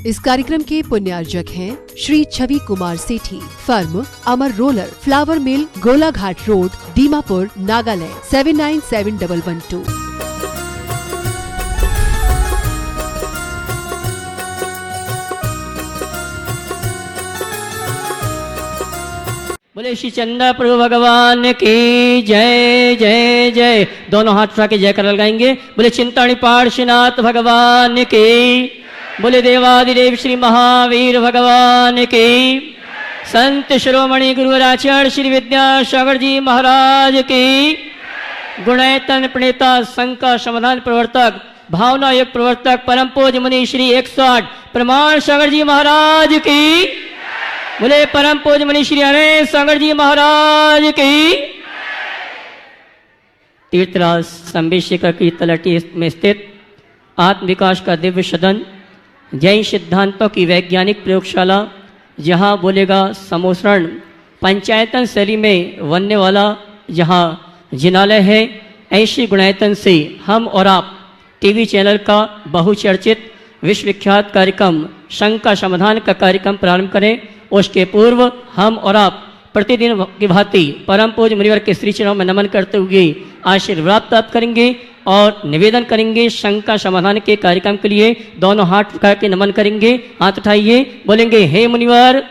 इस कार्यक्रम के पुण्यार्जक हैं श्री छवि कुमार सेठी, फर्म अमर रोलर, फ्लावर मिल, गोलाघाट रोड, दीमापुर, नागालैंड 797112। बोले श्री चंदा प्रभु भगवान की जय जय जय। दोनों हाथ उठा के जय कर लगाएंगे। बोले चिंतामणि पार्श्वनाथ भगवान की, बोले देवादिदेव श्री महावीर भगवान की, संत शिरोमणि गुरुवराचार्य श्री विद्यासागर जी महाराज की, गुणैतन प्रणेता संका समाधान प्रवर्तक भावना योग प्रवर्तक परम पूज्य मुनि श्री 108 प्रमाण सागर जी महाराज की, बोले परम पूज्य मुनि श्री अनंत सागर जी महाराज की। तीर्थराज संबेशिका की तलहटी में स्थित आत्म विकास का दिव्य सदन, जैन सिद्धांतों की वैज्ञानिक प्रयोगशाला, जहाँ बोलेगा समोसरण, पंचायतन शैली में बनने वाला जहाँ जिनालय है, ऐसी गुणायतन से हम और आप टीवी चैनल का बहुचर्चित विश्वविख्यात कार्यक्रम शंका समाधान का कार्यक्रम प्रारंभ करें। उसके पूर्व हम और आप प्रतिदिन की भांति परम पूज्य मुनिवर के श्री चरणों में नमन करते हुए आशीर्वाद प्राप्त करेंगे और निवेदन करेंगे शंका समाधान के कार्यक्रम के लिए। दोनों हाथ उठा के नमन करेंगे। हाथ उठाइए, बोलेंगे हे मुनिवर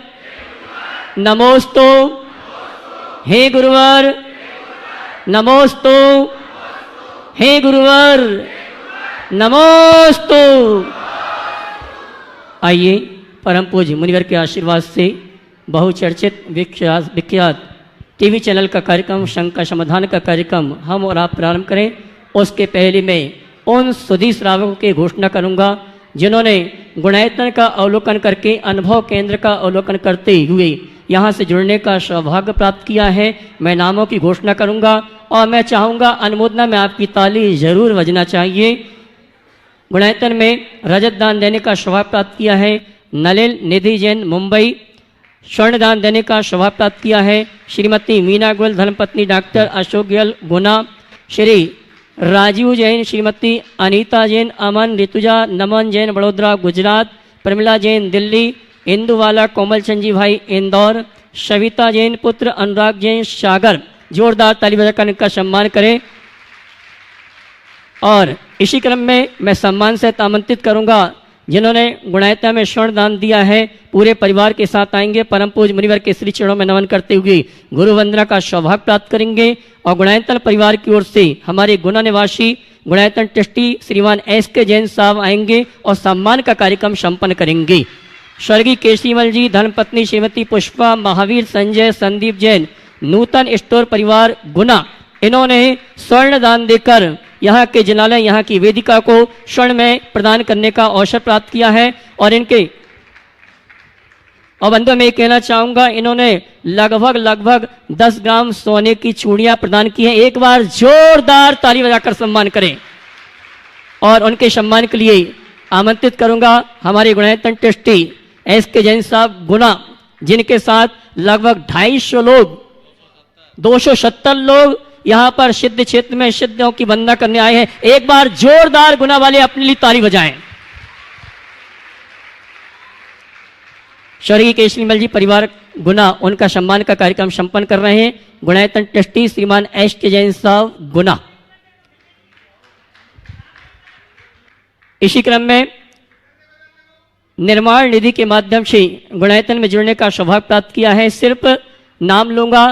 नमोस्तु, हे गुरुवर नमोस्तु, हे गुरुवर नमोस्तु। आइए परम पूज्य मुनिवर के आशीर्वाद से बहुचर्चित विख्यात टीवी चैनल का कार्यक्रम शंका समाधान का कार्यक्रम हम और आप प्रारंभ करें। उसके पहले मैं उन सुधी श्रावकों की घोषणा करूंगा जिन्होंने गुणायतन का अवलोकन करके अनुभव केंद्र का अवलोकन करते हुए यहाँ से जुड़ने का सौभाग्य प्राप्त किया है। मैं नामों की घोषणा करूंगा और मैं चाहूँगा अनुमोदना में आपकी ताली जरूर बजना चाहिए। गुणायतन में रजत दान देने का सौभाग्य प्राप्त किया है नलिन निधि जैन मुंबई। स्वर्ण दान देने का सौभाग्य प्राप्त किया है श्रीमती मीना गोयल धर्मपत्नी डॉक्टर अशोक गोयल गुना। श्री राजीव जैन, श्रीमती अनीता जैन अमन, ऋतुजा नमन जैन बड़ोदरा गुजरात, प्रमिला जैन दिल्ली, इंदुवाला कोमल चंद जी भाई इंदौर, सविता जैन पुत्र अनुराग जैन सागर। जोरदार ताली बजाकर इनका सम्मान करें। और इसी क्रम में मैं सम्मान से आमंत्रित करूंगा जिन्होंने गुणायतन में स्वर्ण दान दिया है, पूरे परिवार के साथ आएंगे। परम पूज्य मुनिवर के श्री चरणों में नमन करते हुए गुरु वंदना का सौभाग्य प्राप्त करेंगे। और गुणायतन परिवार की ओर से हमारे गुना निवासी गुणायतन ट्रस्टी श्रीमान SK जैन साहब आएंगे और सम्मान का कार्यक्रम संपन्न करेंगे। स्वर्गीय केशरीमल जी धर्मपत्नी श्रीमती पुष्पा, महावीर संजय, संदीप जैन, नूतन स्टोर परिवार गुना, इन्होंने स्वर्ण दान देकर यहाँ के जिनालय, यहाँ की वेदिका को स्वर्ण में प्रदान करने का अवसर प्राप्त किया है। और इनके और बंधु मैं कहना चाहूँगा, इन्होंने लगभग 10 ग्राम सोने की चूड़ियाँ प्रदान की हैं। एक बार जोरदार ताली बजाकर सम्मान करें। और उनके सम्मान के लिए आमंत्रित करूँगा हमारे गुणायतन ट्रस्टी SK जैन साहब गुना, जिनके साथ लगभग 250 लोग 270 लोग यहाँ पर सिद्ध क्षेत्र में सिद्धों की वंदना करने आए हैं। एक बार जोरदार गुना वाले अपने लिए ताली बजाएं। स्वर्गीय केशरीमल जी परिवार गुना, उनका सम्मान का कार्यक्रम संपन्न कर रहे हैं गुणायतन ट्रस्टी श्रीमान SK जैन साहब गुना। इसी क्रम में निर्माण निधि के माध्यम से गुणायतन में जुड़ने का सौभाग्य प्राप्त किया है। सिर्फ नाम लूंगा,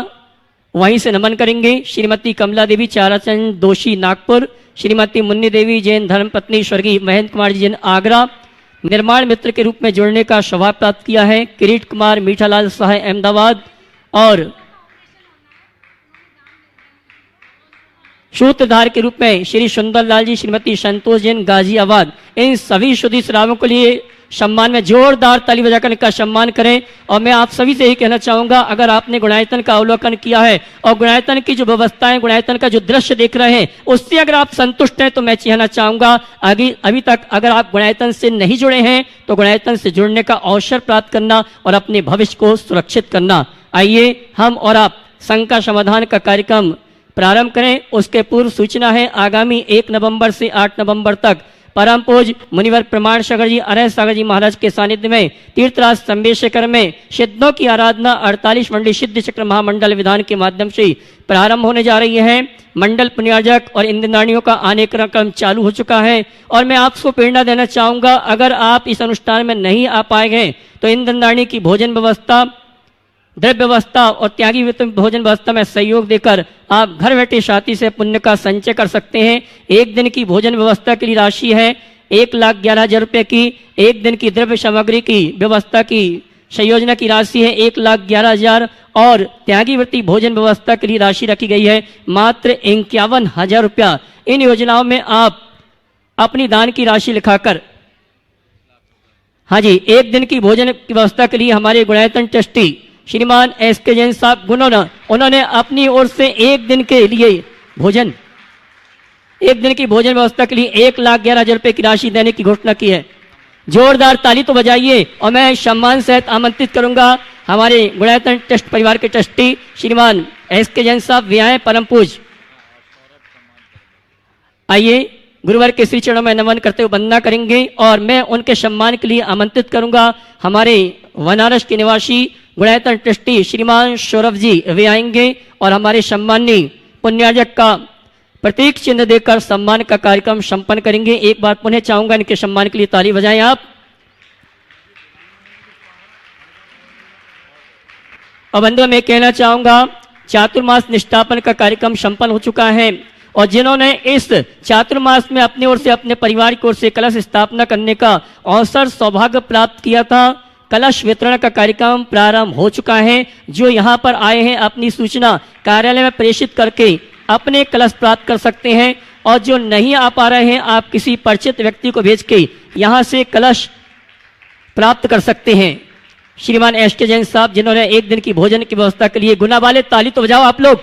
वहीं से नमन करेंगे। श्रीमती कमला देवी चाराचंद दोषी नागपुर, श्रीमती मुन्नी देवी जैन धर्मपत्नी स्वर्गीय महेंद्र कुमार जी जैन आगरा। निर्माण मित्र के रूप में जुड़ने का सौभाग्य प्राप्त किया है किरीट कुमार मीठालाल सहाय अहमदाबाद। और सूत्रधार के रूप में श्री सुंदरलाल जी, श्रीमती संतोष जैन गाजियाबाद। इन सभी सुधी श्रावकों के लिए सम्मान में जोरदार ताली बजाकर इनका सम्मान करें। और मैं आप सभी से यही कहना चाहूँगा, अगर आपने गुणायतन का अवलोकन किया है और गुणायतन की जो व्यवस्थाएं, गुणायतन का जो दृश्य देख रहे हैं, उससे अगर आप संतुष्ट हैं तो मैं कहना चाहूँगा अभी तक अगर आप गुणायतन से नहीं जुड़े हैं तो गुणायतन से जुड़ने का अवसर प्राप्त करना और अपने भविष्य को सुरक्षित करना। आइए हम और आप शंका समाधान का कार्यक्रम प्रारंभ करें। उसके पूर्व सूचना है, आगामी 1 नवंबर से 8 नवंबर तक परम पूज मुनिवर प्रमाण सागर जी अरह सागर जी महाराज के सानिध्य में तीर्थराज संबेशकर में सिद्धों की आराधना 48 मंडली सिद्ध चक्र महामंडल विधान के माध्यम से प्रारंभ होने जा रही है। मंडल पुण्यार्जक और इंद्रनाणियों का आने का क्रम चालू हो चुका है और मैं आपको प्रेरणा देना चाहूँगा, अगर आप इस अनुष्ठान में नहीं आ पाएंगे तो इंद्रनाणी की भोजन व्यवस्था, द्रव्य व्यवस्था और त्यागी भोजन व्यवस्था में सहयोग देकर आप घर बैठे शांति से पुण्य का संचय कर सकते हैं। एक दिन की भोजन व्यवस्था के लिए राशि है 1,11,000 रुपये की। एक दिन की द्रव्य सामग्री की व्यवस्था की संयोजना की राशि है 1,11,000 और त्यागी वृत्ति भोजन व्यवस्था के लिए राशि रखी गई है मात्र 51,000 रुपया। इन योजनाओं में आप अपनी दान की राशि लिखाकर, हाँ जी, एक दिन की भोजन की व्यवस्था के लिए हमारे गुणायतन ट्रस्टी श्रीमान एस.के. जैन साहब गुनोना, उन्होंने अपनी ओर से एक दिन की भोजन व्यवस्था के लिए 1,11,000 रुपये की राशि देने की घोषणा की है। जोरदार ताली तो बजाइए और मैं सम्मान सहित आमंत्रित करूंगा हमारे गुणायतन ट्रस्ट परिवार के ट्रस्टी श्रीमान एस.के. जैन साहब भी आए परम पूज। आइए गुरुवार के श्री चरणों में नमन करते हुए वंदना करेंगे और मैं उनके सम्मान के लिए आमंत्रित करूंगा हमारे बनारस के निवासी गुणायतन ट्रस्टी श्रीमान सौरभ जी वे आएंगे और हमारे सम्मानी पुण्यार्जक का प्रतीक चिन्ह देकर सम्मान का कार्यक्रम संपन्न करेंगे। एक बार पुनः चाहूंगा इनके सम्मान के लिए ताली बजाएं आप। और बंधुओं मैं कहना चाहूंगा चातुर्मास निष्ठापन का कार्यक्रम संपन्न हो चुका है और जिन्होंने इस चातुर्मास में अपनी ओर से अपने परिवार की ओर से कलश स्थापना करने का अवसर सौभाग्य प्राप्त किया था, कलश वितरण का कार्यक्रम प्रारंभ हो चुका है। जो यहाँ पर आए हैं अपनी सूचना कार्यालय में प्रेषित करके अपने कलश प्राप्त कर सकते हैं और जो नहीं आ पा रहे हैं आप किसी परिचित व्यक्ति को भेज के यहाँ से कलश प्राप्त कर सकते हैं। श्रीमान एस.के. जैन साहब जिन्होंने एक दिन की भोजन की व्यवस्था के लिए गुना वाले ताली तो बजाओ आप लोग।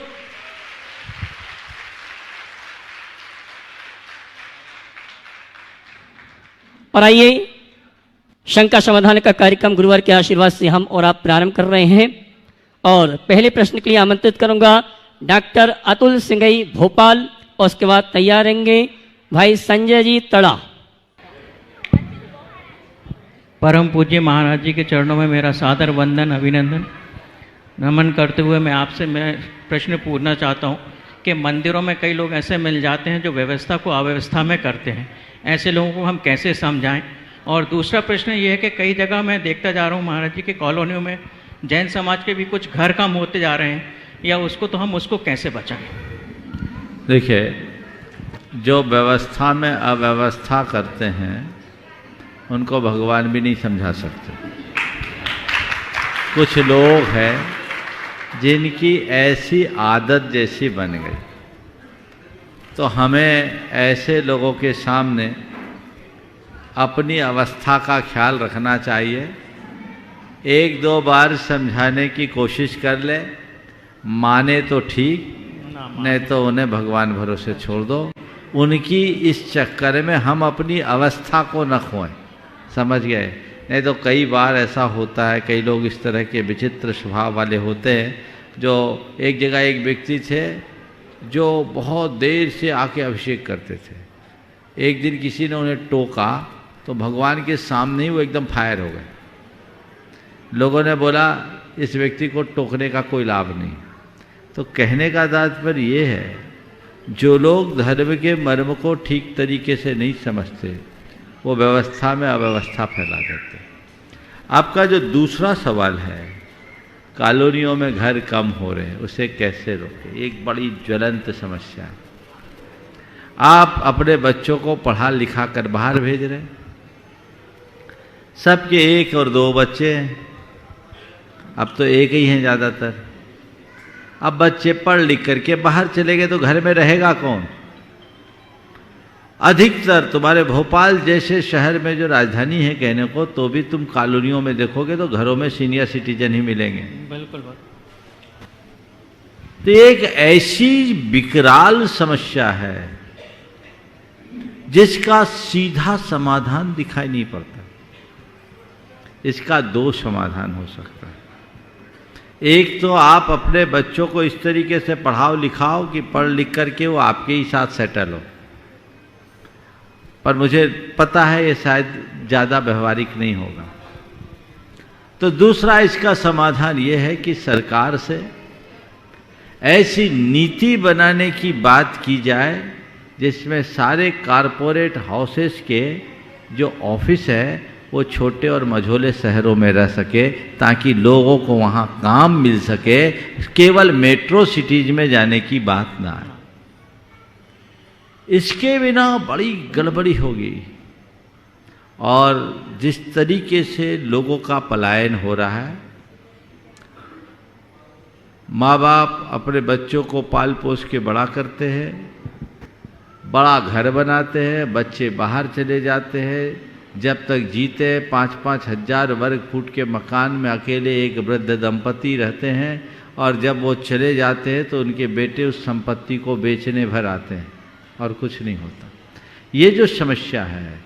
और आइए शंका समाधान का कार्यक्रम गुरुवार के आशीर्वाद से हम और आप प्रारंभ कर रहे हैं और पहले प्रश्न के लिए आमंत्रित करूंगा डॉक्टर अतुल सिंगई भोपाल और उसके बाद तैयार रहेंगे भाई संजय जी तड़ा। परम पूज्य महाराज जी के चरणों में मेरा सादर वंदन अभिनंदन नमन करते हुए मैं प्रश्न पूछना चाहता हूँ कि मंदिरों में कई लोग ऐसे मिल जाते हैं जो व्यवस्था को अव्यवस्था में करते हैं, ऐसे लोगों को हम कैसे समझाएं। और दूसरा प्रश्न ये है कि कई जगह मैं देखता जा रहा हूँ महाराज जी की कॉलोनियों में जैन समाज के भी कुछ घर कम होते जा रहे हैं, या हम उसको कैसे बचाएं। देखिए, जो व्यवस्था में अव्यवस्था करते हैं उनको भगवान भी नहीं समझा सकते। कुछ लोग हैं जिनकी ऐसी आदत जैसी बन गई, तो हमें ऐसे लोगों के सामने अपनी अवस्था का ख्याल रखना चाहिए। एक दो बार समझाने की कोशिश कर ले, माने तो ठीक, नहीं तो उन्हें भगवान भरोसे छोड़ दो। उनकी इस चक्कर में हम अपनी अवस्था को न खोएं, समझ गए। नहीं तो कई बार ऐसा होता है, कई लोग इस तरह के विचित्र स्वभाव वाले होते हैं। जो एक जगह एक व्यक्ति थे जो बहुत देर से आके अभिषेक करते थे। एक दिन किसी ने उन्हें टोका तो भगवान के सामने ही वो एकदम फायर हो गए। लोगों ने बोला इस व्यक्ति को टोकने का कोई लाभ नहीं। तो कहने का तात्पर्य ये है, जो लोग धर्म के मर्म को ठीक तरीके से नहीं समझते वो व्यवस्था में अव्यवस्था फैला देते। आपका जो दूसरा सवाल है, कॉलोनियों में घर कम हो रहे हैं, उसे कैसे रोकें, एक बड़ी ज्वलंत समस्या है। आप अपने बच्चों को पढ़ा लिखा कर बाहर भेज रहे हैं, सबके 1 और 2 बच्चे हैं, अब तो एक ही हैं ज़्यादातर। अब बच्चे पढ़ लिख करके बाहर चले गए तो घर में रहेगा कौन? अधिकतर तुम्हारे भोपाल जैसे शहर में जो राजधानी है कहने को, तो भी तुम कॉलोनियों में देखोगे तो घरों में सीनियर सिटीजन ही मिलेंगे। बिल्कुल। तो एक ऐसी विकराल समस्या है जिसका सीधा समाधान दिखाई नहीं पड़ता। इसका 2 समाधान हो सकता है। एक तो आप अपने बच्चों को इस तरीके से पढ़ाओ लिखाओ कि पढ़ लिख करके वो आपके ही साथ सेटल हो। पर मुझे पता है ये शायद ज़्यादा व्यवहारिक नहीं होगा। तो दूसरा इसका समाधान ये है कि सरकार से ऐसी नीति बनाने की बात की जाए जिसमें सारे कारपोरेट हाउसेस के जो ऑफिस है वो छोटे और मझोले शहरों में रह सके, ताकि लोगों को वहाँ काम मिल सके, केवल मेट्रो सिटीज में जाने की बात ना आए। इसके बिना बड़ी गड़बड़ी होगी। और जिस तरीके से लोगों का पलायन हो रहा है, माँ बाप अपने बच्चों को पाल पोस के बड़ा करते हैं, बड़ा घर बनाते हैं, बच्चे बाहर चले जाते हैं, जब तक जीते 5-5 हजार वर्ग फुट के मकान में अकेले एक वृद्ध दंपति रहते हैं, और जब वो चले जाते हैं तो उनके बेटे उस संपत्ति को बेचने भर आते हैं और कुछ नहीं होता। ये जो समस्या है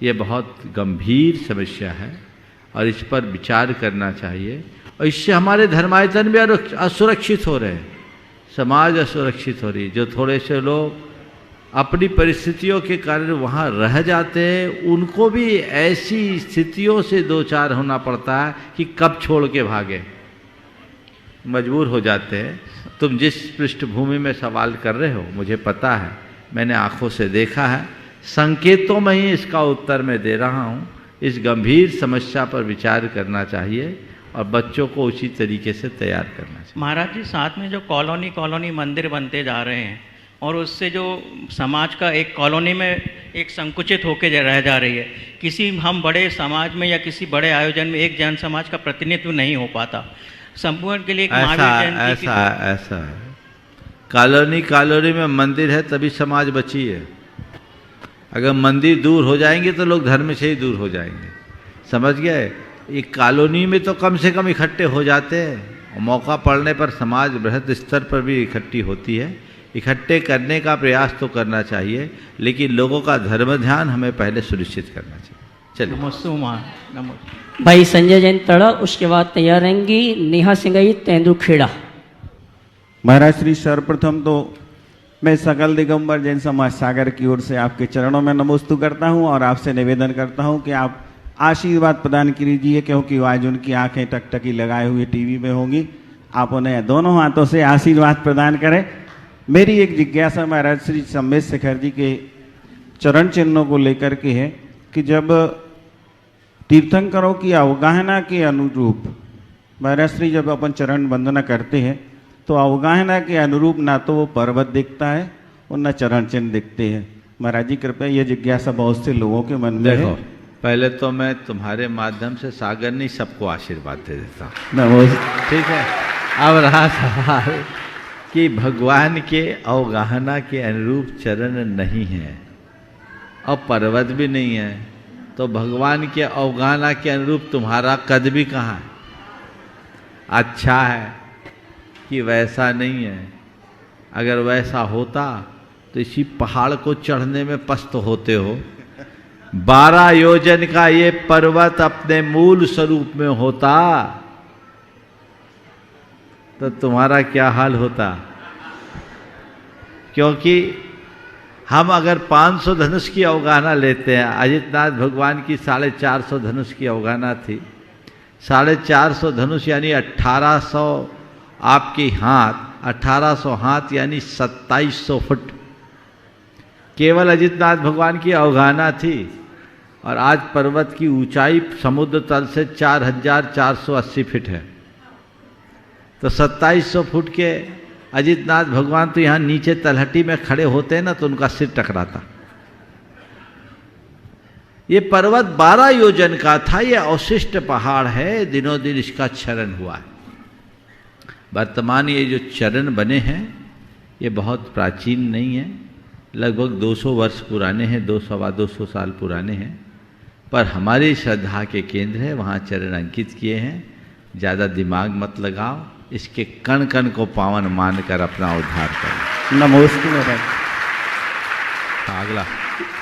ये बहुत गंभीर समस्या है और इस पर विचार करना चाहिए। और इससे हमारे धर्मायतन भी असुरक्षित हो रहे हैं, समाज असुरक्षित हो रही है। जो थोड़े से लोग अपनी परिस्थितियों के कारण वहाँ रह जाते हैं, उनको भी ऐसी स्थितियों से दो चार होना पड़ता है कि कब छोड़ के भागे, मजबूर हो जाते हैं। तुम जिस पृष्ठभूमि में सवाल कर रहे हो मुझे पता है, मैंने आंखों से देखा है, संकेतों में ही इसका उत्तर मैं दे रहा हूँ। इस गंभीर समस्या पर विचार करना चाहिए और बच्चों को उसी तरीके से तैयार करना चाहिए। महाराज जी, साथ में जो कॉलोनी मंदिर बनते जा रहे हैं और उससे जो समाज का एक कॉलोनी में एक संकुचित होकर रह जा रही है, किसी हम बड़े समाज में या किसी बड़े आयोजन में एक जन समाज का प्रतिनिधित्व नहीं हो पाता। संपूर्ण के लिए एक ऐसा है। कॉलोनी में मंदिर है तभी समाज बची है। अगर मंदिर दूर हो जाएंगे तो लोग धर्म से ही दूर हो जाएंगे, समझ गए। एक कॉलोनी में तो कम से कम इकट्ठे हो जाते हैं, और मौका पड़ने पर समाज बृहद स्तर पर भी इकट्ठी होती है। इकट्ठे करने का प्रयास तो करना चाहिए, लेकिन लोगों का धर्म ध्यान हमें पहले सुनिश्चित करना चाहिए। चलिए भाई संजय जैन तड़ा, उसके बाद तैयार रहेंगी नेहा सिंगई तेंदुखेड़ा। महाराज श्री, सर्वप्रथम तो मैं सकल दिगंबर जैन समाज सागर की ओर से आपके चरणों में नमोस्तु करता हूं और आपसे निवेदन करता हूं कि आप आशीर्वाद प्रदान कीजिए, क्योंकि आज उनकी आंखें टकटकी लगाए हुए टीवी में होंगी। आप उन्हें दोनों हाथों से आशीर्वाद प्रदान करें। मेरी एक जिज्ञासा महाराज श्री सम्मेद शेखर जी के चरण चिन्हों को लेकर के है कि जब तीर्थंकरों की अवगाहना के अनुरूप महाराज श्री जब अपन चरण वंदना करते हैं तो अवगाहना के अनुरूप ना तो वो पर्वत दिखता है और न चरण चिन्ह दिखते हैं। महाराज जी कृपया ये जिज्ञासा बहुत से लोगों के मन में है। पहले तो मैं तुम्हारे माध्यम से सागर नहीं सबको आशीर्वाद दे देता हूँ, ठीक है। अब रहा सवाल कि भगवान के अवगाहना के अनुरूप चरण नहीं है और पर्वत भी नहीं है, तो भगवान के अवगाहना के अनुरूप तुम्हारा कद भी कहाँ है? अच्छा है कि वैसा नहीं है। अगर वैसा होता तो इसी पहाड़ को चढ़ने में पस्त होते हो। 12 योजन का ये पर्वत अपने मूल स्वरूप में होता तो तुम्हारा क्या हाल होता। क्योंकि हम अगर 500 धनुष की अवगाहना लेते हैं, अजितनाथ भगवान की 450 धनुष की अवगाहना थी। 450 धनुष यानी 1800 आपके हाथ, 1800 हाथ यानी 2700 फुट केवल अजितनाथ भगवान की अवगाहना थी। और आज पर्वत की ऊंचाई समुद्र तल से 4480 फीट है। तो 2700 फुट के अजितनाथ भगवान तो यहाँ नीचे तलहटी में खड़े होते हैं ना, तो उनका सिर टकराता। ये पर्वत 12 योजन का था। ये अवशिष्ट पहाड़ है, दिनों दिन इसका क्षरण हुआ है। वर्तमान ये जो चरण बने हैं ये बहुत प्राचीन नहीं है, लगभग 200 वर्ष पुराने हैं, 200-250 साल पुराने हैं। पर हमारी श्रद्धा के केंद्र है, वहाँ चरण अंकित किए हैं। ज़्यादा दिमाग मत लगाओ, इसके कण कण को पावन मानकर अपना उद्धार करो। नमस्ते। अगला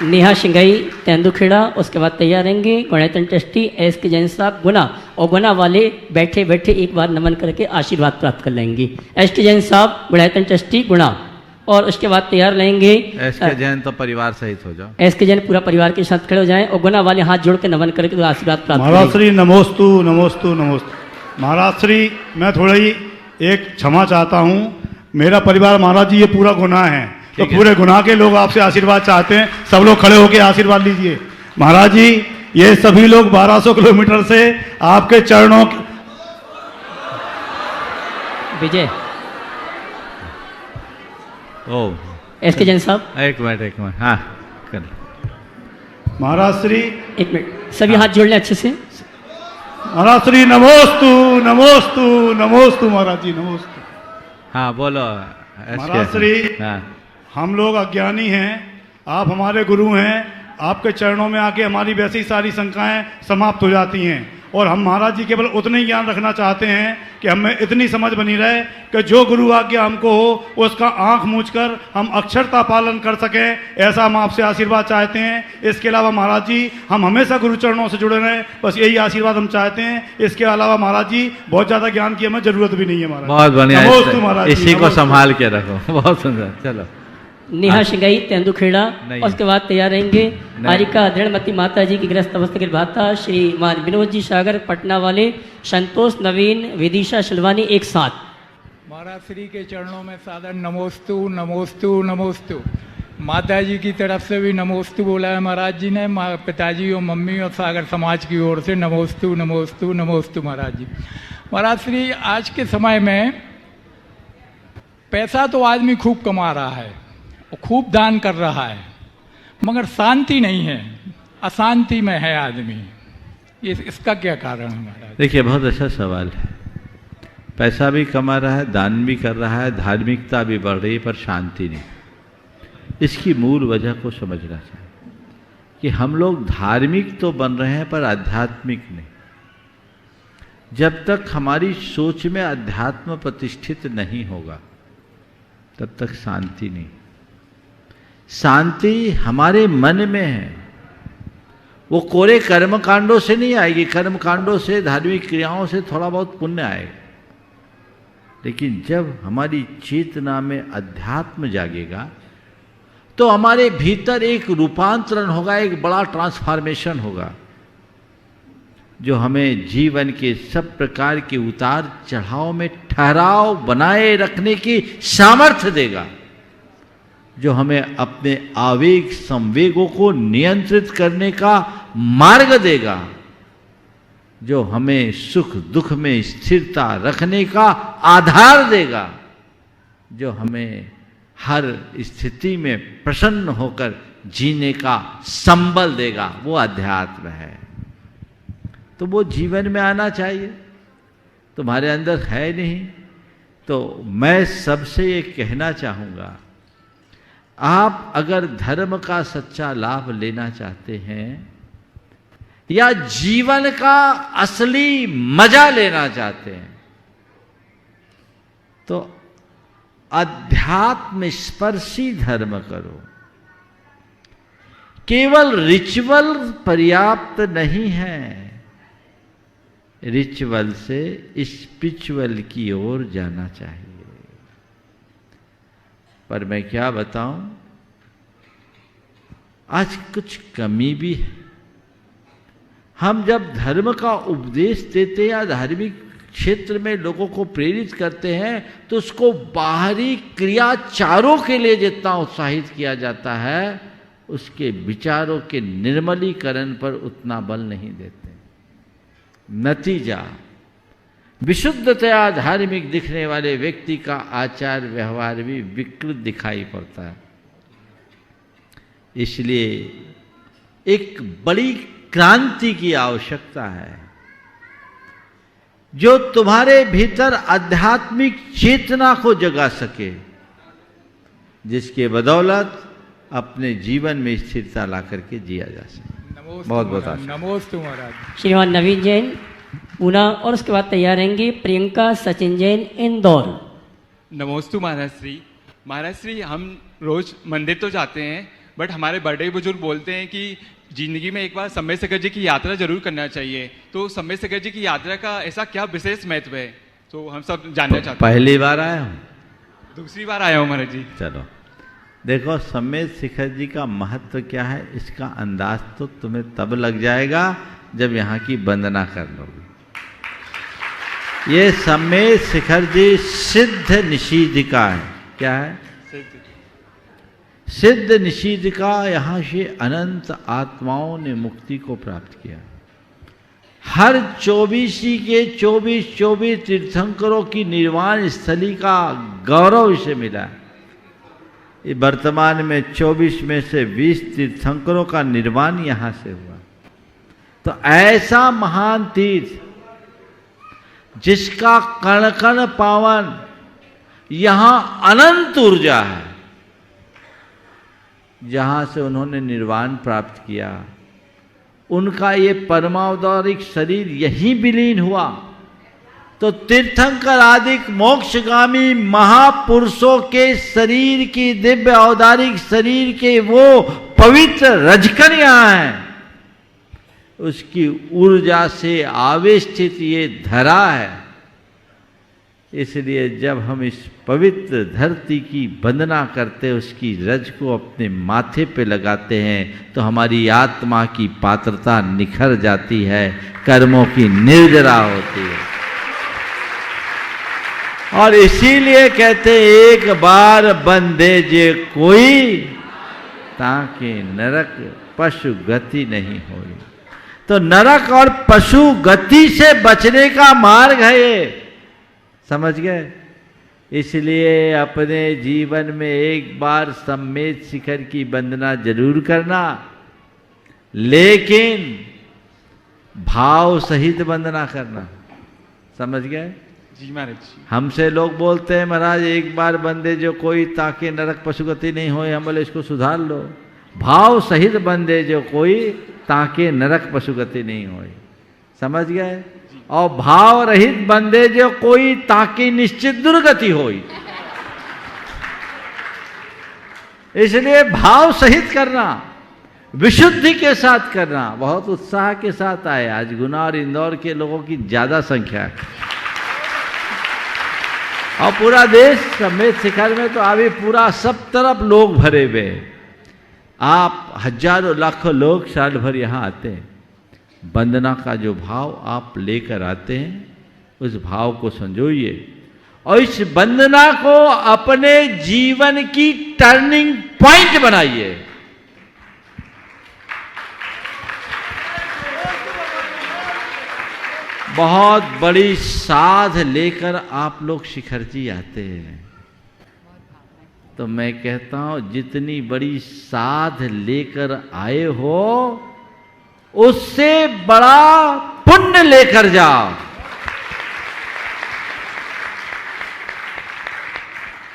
नेहा सिंगई तेंदुखेड़ा, उसके बाद तैयार रहेंगे गणतंत्र ट्रस्टी एस के जैन साहब गुना। और गुना वाले बैठे बैठे एक बार नमन करके आशीर्वाद प्राप्त कर लेंगे। एस के जैन साहब गणतंत्र ट्रस्टी गुना। और उसके बाद तैयार रहेंगे एस के जैन तो परिवार सहित हो जाओ। एस के जैन पूरा परिवार के साथ खड़े हो जाएं और गुना वाले हाथ जोड़ के नमन करके तो आशीर्वाद प्राप्त महाराज करें। श्री नमोस्तु नमोस्तु नमोस्तु। महाराज श्री मैं थोड़ा ही एक क्षमा चाहता हूँ, मेरा परिवार महाराज जी ये पूरा गुनाह है, तो ठीक है। पूरे गुनाह के लोग आपसे आशीर्वाद चाहते हैं, सब लोग खड़े होकर आशीर्वाद लीजिए। महाराज जी ये सभी लोग 1200 किलोमीटर से आपके चरणों विजय ओ एस के जैन साहब एक मिनट हाँ कर। महाराज श्री एक मिनट सभी हाथ जोड़ लें अच्छे से। महाराज श्री नमोस्तु नमोस्तु नमोस्तु। महाराज जी नमोस्तु। हाँ बोलो महाराज श्री हाँ हम लोग अज्ञानी हैं, आप हमारे गुरु हैं, आपके चरणों में आके हमारी वैसी सारी शंकाएं समाप्त हो जाती हैं और हम महाराज जी केवल उतने ही ज्ञान रखना चाहते हैं कि हमें इतनी समझ बनी रहे कि जो गुरु आज्ञा हमको हो उसका आंख मूंझकर हम अक्षरता पालन कर सकें, ऐसा हम आपसे आशीर्वाद चाहते हैं। इसके अलावा महाराज जी हम हमेशा गुरु चरणों से जुड़े रहें, बस यही आशीर्वाद हम चाहते हैं। इसके अलावा महाराज जी बहुत ज़्यादा ज्ञान की हमें जरूरत भी नहीं है महाराज। बहुत बढ़िया, नमोस्तु महाराज जी, इसी को नमोस्तु। संभाल के रखो। बहुत सुंदर। चलो नेहा शिंगाई तेंदुखेड़ा नहीं। और उसके बाद तैयार रहेंगे आरिका दृढ़मती माता जी की गृहस्थ अवस्था के भाता श्रीमान विनोद जी सागर पटना वाले, संतोष नवीन विदिशा शिलवानी एक साथ। महाराज श्री के चरणों में सादर नमोस्तु नमोस्तु नमोस्तु। माता जी की तरफ से भी नमोस्तु बोला है महाराज जी ने, पिताजी और मम्मी और सागर समाज की ओर से नमोस्तु नमोस्तु नमोस्तु महाराज जी। महाराज श्री आज के समय में पैसा तो आदमी खूब कमा रहा है और खूब दान कर रहा है, मगर शांति नहीं है, अशांति में है आदमी। इसका क्या कारण है महाराज? देखिए बहुत अच्छा सवाल है। पैसा भी कमा रहा है, दान भी कर रहा है, धार्मिकता भी बढ़ रही है, पर शांति नहीं। इसकी मूल वजह को समझना चाहिए कि हम लोग धार्मिक तो बन रहे हैं पर आध्यात्मिक नहीं। जब तक हमारी सोच में अध्यात्म प्रतिष्ठित नहीं होगा तब तक शांति नहीं। शांति हमारे मन में है, वो कोरे कर्म कांडों से नहीं आएगी। कर्म कांडों से, धार्मिक क्रियाओं से थोड़ा बहुत पुण्य आएगा, लेकिन जब हमारी चेतना में अध्यात्म जागेगा तो हमारे भीतर एक रूपांतरण होगा, एक बड़ा ट्रांसफॉर्मेशन होगा जो हमें जीवन के सब प्रकार के उतार चढ़ाव में ठहराव बनाए रखने की सामर्थ्य देगा, जो हमें अपने आवेग संवेगों को नियंत्रित करने का मार्ग देगा, जो हमें सुख दुख में स्थिरता रखने का आधार देगा, जो हमें हर स्थिति में प्रसन्न होकर जीने का संबल देगा। वो अध्यात्म है। तो वो जीवन में आना चाहिए, तुम्हारे अंदर है नहीं। तो मैं सबसे ये कहना चाहूँगा, आप अगर धर्म का सच्चा लाभ लेना चाहते हैं या जीवन का असली मजा लेना चाहते हैं तो अध्यात्म स्पर्शी धर्म करो। केवल रिचुअल पर्याप्त नहीं है, रिचुअल से स्पिरिचुअल की ओर जाना चाहिए। पर मैं क्या बताऊं, आज कुछ कमी भी है। हम जब धर्म का उपदेश देते हैं या धार्मिक क्षेत्र में लोगों को प्रेरित करते हैं तो उसको बाहरी क्रियाचारों के लिए जितना उत्साहित किया जाता है, उसके विचारों के निर्मलीकरण पर उतना बल नहीं देते। नतीजा विशुद्धतया धार्मिक दिखने वाले व्यक्ति का आचार व्यवहार भी विकृत दिखाई पड़ता है। इसलिए एक बड़ी क्रांति की आवश्यकता है जो तुम्हारे भीतर आध्यात्मिक चेतना को जगा सके, जिसके बदौलत अपने जीवन में स्थिरता ला करके जिया जा सके। बहुत बहुत आशीर्वाद। नमोस्तु महाराज। श्रीमान नवीन जैन पूना और उसके बाद तैयार रहेंगे प्रियंका सचिन जैन इंदौर। नमोस्तु महाराज श्री। महाराज श्री, हम रोज मंदिर तो जाते हैं, बट हमारे बड़े बुजुर्ग बोलते हैं कि जिंदगी में एक बार समय सागर जी की यात्रा जरूर करना चाहिए। तो समय सागर जी की यात्रा का ऐसा क्या विशेष महत्व है, तो हम सब जानना चाहते हैं। पहली बार आया हूँ? दूसरी बार आया हूँ महाराज जी। चलो देखो सम्मेद शिखर जी का महत्व क्या है, इसका अंदाज तो तुम्हें तब लग जाएगा जब यहाँ की वंदना कर लोगे। ये सम्मेद शिखर जी सिद्ध निषीदिका है। क्या है? सिद्ध निषीदिका। यहाँ से अनंत आत्माओं ने मुक्ति को प्राप्त किया। हर 24 के 24 तीर्थंकरों की निर्वाण स्थली का गौरव इसे मिला है। वर्तमान में 24 में से 20 तीर्थंकरों का निर्वाण यहाँ से हुआ। तो ऐसा महान तीर्थ जिसका कण कण पावन, यहाँ अनंत ऊर्जा है, जहाँ से उन्होंने निर्वाण प्राप्त किया, उनका ये परमावतारिक शरीर यही विलीन हुआ। तो तीर्थंकर आदि मोक्षगामी महापुरुषों के शरीर की, दिव्य औदारिक शरीर के वो पवित्र रजकण यहाँ हैं, उसकी ऊर्जा से आवेष्टित ये धरा है। इसलिए जब हम इस पवित्र धरती की वंदना करते, उसकी रज को अपने माथे पे लगाते हैं, तो हमारी आत्मा की पात्रता निखर जाती है, कर्मों की निर्जरा होती है। और इसीलिए कहते एक बार बंदे जे कोई, ताकि नरक पशु गति नहीं होई। तो नरक और पशु गति से बचने का मार्ग है ये, समझ गए? इसलिए अपने जीवन में एक बार सम्मेद शिखर की वंदना जरूर करना, लेकिन भाव सहित वंदना करना। समझ गए? जी महाराज जी। हमसे लोग बोलते हैं महाराज एक बार बंदे जो कोई, ताकि नरक पशुगति नहीं होए। हम बोले इसको सुधार लो, भाव सहित बंदे जो कोई, ताकि नरक पशुगति नहीं होए। समझ गए? और भाव रहित बंदे जो कोई, ताकि निश्चित दुर्गति होई। इसलिए भाव सहित करना, विशुद्धि के साथ करना, बहुत उत्साह के साथ आए। आज गुना और इंदौर के लोगों की ज्यादा संख्या है, और पूरा देश सम्मेद शिखर में तो अभी पूरा सब तरफ लोग भरे हुए। आप हजारों लाखों लोग साल भर यहाँ आते हैं। वंदना का जो भाव आप लेकर आते हैं, उस भाव को संजोइए और इस वंदना को अपने जीवन की टर्निंग पॉइंट बनाइए। बहुत बड़ी साध लेकर आप लोग शिखर जी आते हैं, तो मैं कहता हूं जितनी बड़ी साध लेकर आए हो, उससे बड़ा पुण्य लेकर जाओ।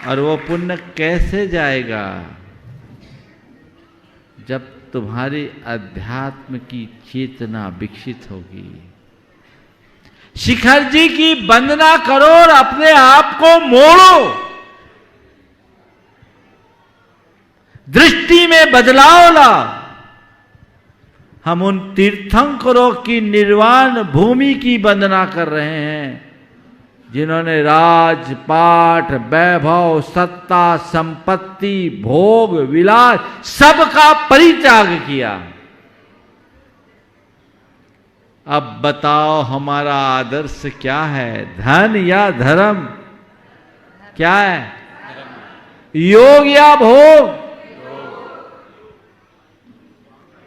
और वो पुण्य कैसे जाएगा? जब तुम्हारी अध्यात्म की चेतना विकसित होगी। शिखर जी की वंदना करो और अपने आप को मोड़ो, दृष्टि में बदलाव लाओ। हम उन तीर्थंकरों की निर्वाण भूमि की वंदना कर रहे हैं, जिन्होंने राजपाट, वैभव, सत्ता, संपत्ति, भोग, विलास सबका परित्याग किया। अब बताओ हमारा आदर्श क्या है, धन या धर्म? क्या है? योग या भोग?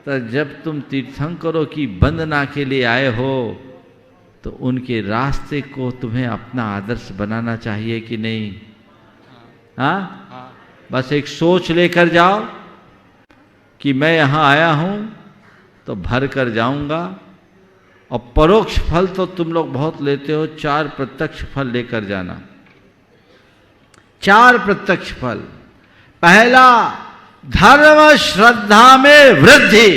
तो जब तुम तीर्थंकरों की वंदना के लिए आए हो, तो उनके रास्ते को तुम्हें अपना आदर्श बनाना चाहिए कि नहीं? हाँ? बस एक सोच लेकर जाओ कि मैं यहां आया हूं तो भर कर जाऊंगा। और परोक्ष फल तो तुम लोग बहुत लेते हो, 4 प्रत्यक्ष फल लेकर जाना। 4 प्रत्यक्ष फल। पहला, धर्म श्रद्धा में वृद्धि।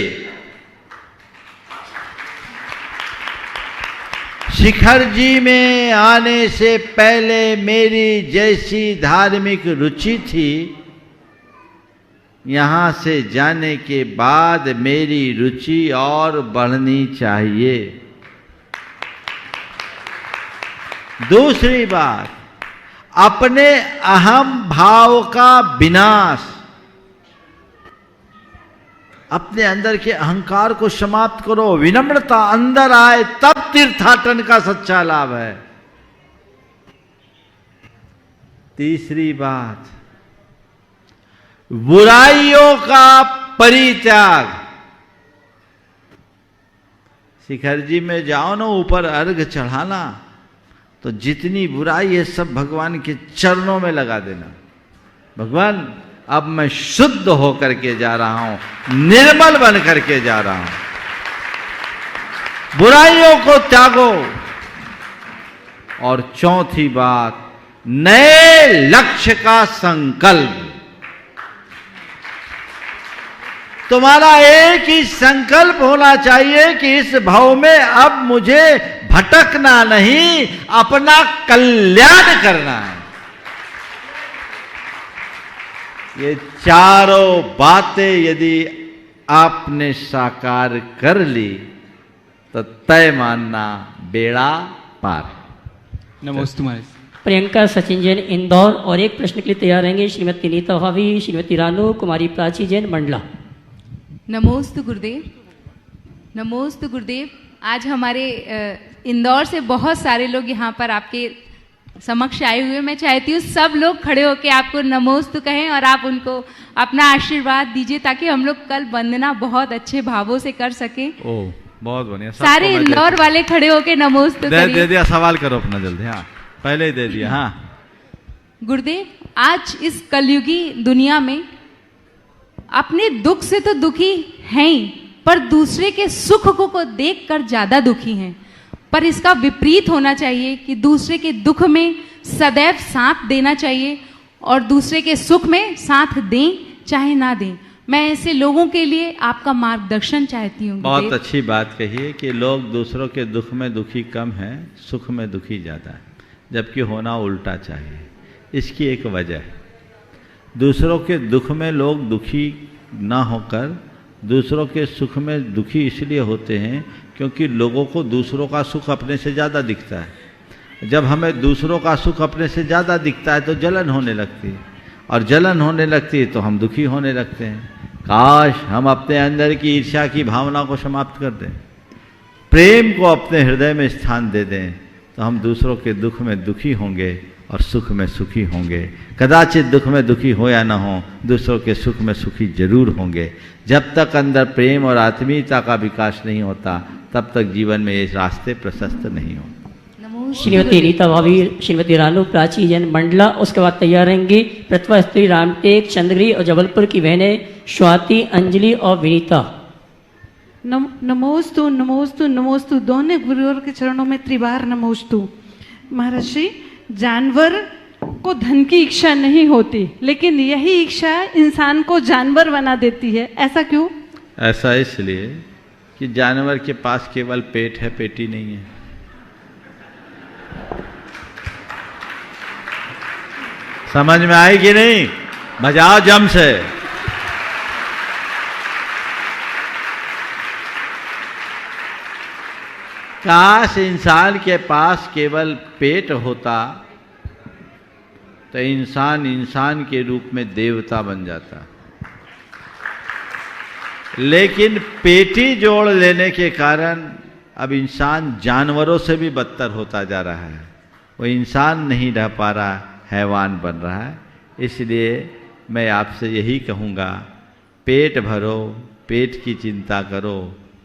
शिखर जी में आने से पहले मेरी जैसी धार्मिक रुचि थी, यहां से जाने के बाद मेरी रुचि और बढ़नी चाहिए। दूसरी बात, अपने अहम भाव का विनाश। अपने अंदर के अहंकार को समाप्त करो, विनम्रता अंदर आए, तब तीर्थाटन का सच्चा लाभ है। तीसरी बात, बुराइयों का परित्याग। शिखर जी में जाओ ना, ऊपर अर्घ चढ़ाना, तो जितनी बुराई है सब भगवान के चरणों में लगा देना। भगवान अब मैं शुद्ध होकर के जा रहा हूं, निर्मल बन करके जा रहा हूं। बुराइयों को त्यागो। और चौथी बात, नए लक्ष्य का संकल्प। तुम्हारा एक ही संकल्प होना चाहिए कि इस भाव में अब मुझे भटकना नहीं, अपना कल्याण करना है। ये चारों बातें यदि आपने साकार कर ली तो तय मानना बेड़ा पार। नमस्ते महाराज। प्रियंका सचिन जैन इंदौर और एक प्रश्न के लिए तैयार रहेंगे श्रीमती नीता भाभी, श्रीमती रानू कुमारी प्राची जैन मंडला। नमोस्तु गुरुदेव। नमोस्तु गुरुदेव। आज हमारे इंदौर से बहुत सारे लोग यहाँ पर आपके समक्ष आए हुए। मैं चाहती हूँ सब लोग खड़े होकर आपको नमोस्तु कहें और आप उनको अपना आशीर्वाद दीजिए ताकि हम लोग कल वंदना बहुत अच्छे भावों से कर सकें। ओह, बहुत बढ़िया। सारे इंदौर वाले खड़े होकर नमोस्तु दे दिया। सवाल करो अपना जल्दी। हाँ, पहले ही दे दिया। हाँ गुरुदेव, आज इस कलयुगी दुनिया में अपने दुख से तो दुखी हैं ही, पर दूसरे के सुख को देखकर ज्यादा दुखी हैं। पर इसका विपरीत होना चाहिए कि दूसरे के दुख में सदैव साथ देना चाहिए और दूसरे के सुख में साथ दें चाहे ना दें। मैं ऐसे लोगों के लिए आपका मार्गदर्शन चाहती हूँ। बहुत अच्छी बात कही है कि लोग दूसरों के दुख में दुखी कम है, सुख में दुखी ज़्यादा है, जबकि होना उल्टा चाहिए। इसकी एक वजह है, दूसरों के दुख में लोग दुखी ना होकर दूसरों के सुख में दुखी इसलिए होते हैं क्योंकि लोगों को दूसरों का सुख अपने से ज़्यादा दिखता है। जब हमें दूसरों का सुख अपने से ज़्यादा दिखता है तो जलन होने लगती है, और जलन होने लगती है तो हम दुखी होने लगते हैं। काश हम अपने अंदर की ईर्ष्या की भावना को समाप्त कर दें, प्रेम को अपने हृदय में स्थान दे दें, तो हम दूसरों के दुख में दुखी होंगे और सुख में सुखी होंगे। कदाचित दुख में दुखी हो या ना हो, दूसरों के सुख में सुखी जरूर होंगे। जब तक अंदर प्रेम और आत्मीयता का विकास नहीं होता तब तक जीवन में ये रास्ते प्रशस्त नहीं होते। श्रीमती रीता भाभी, श्रीमती रानू प्राची जैन मंडला। उसके बाद तैयार रहेंगी प्रतिभा स्त्री रामटेक चंद्रगिरी और जबलपुर की बहनें स्वाति, अंजलि और विनीता। नमोस्तु नमोस्तु नमोस्तु। दोनों गुरुओं के चरणों में त्रिबार नमोस्तु। महर्षि, जानवर को धन की इच्छा नहीं होती, लेकिन यही इच्छा इंसान को जानवर बना देती है। ऐसा क्यों? ऐसा इसलिए कि जानवर के पास केवल पेट है, पेटी नहीं है। समझ में आई कि नहीं? बजाओ जम से। काश इंसान के पास केवल पेट होता तो इंसान इंसान के रूप में देवता बन जाता, लेकिन पेटी जोड़ लेने के कारण अब इंसान जानवरों से भी बदतर होता जा रहा है। वो इंसान नहीं रह पा रहा, हैवान बन रहा है। इसलिए मैं आपसे यही कहूँगा, पेट भरो, पेट की चिंता करो,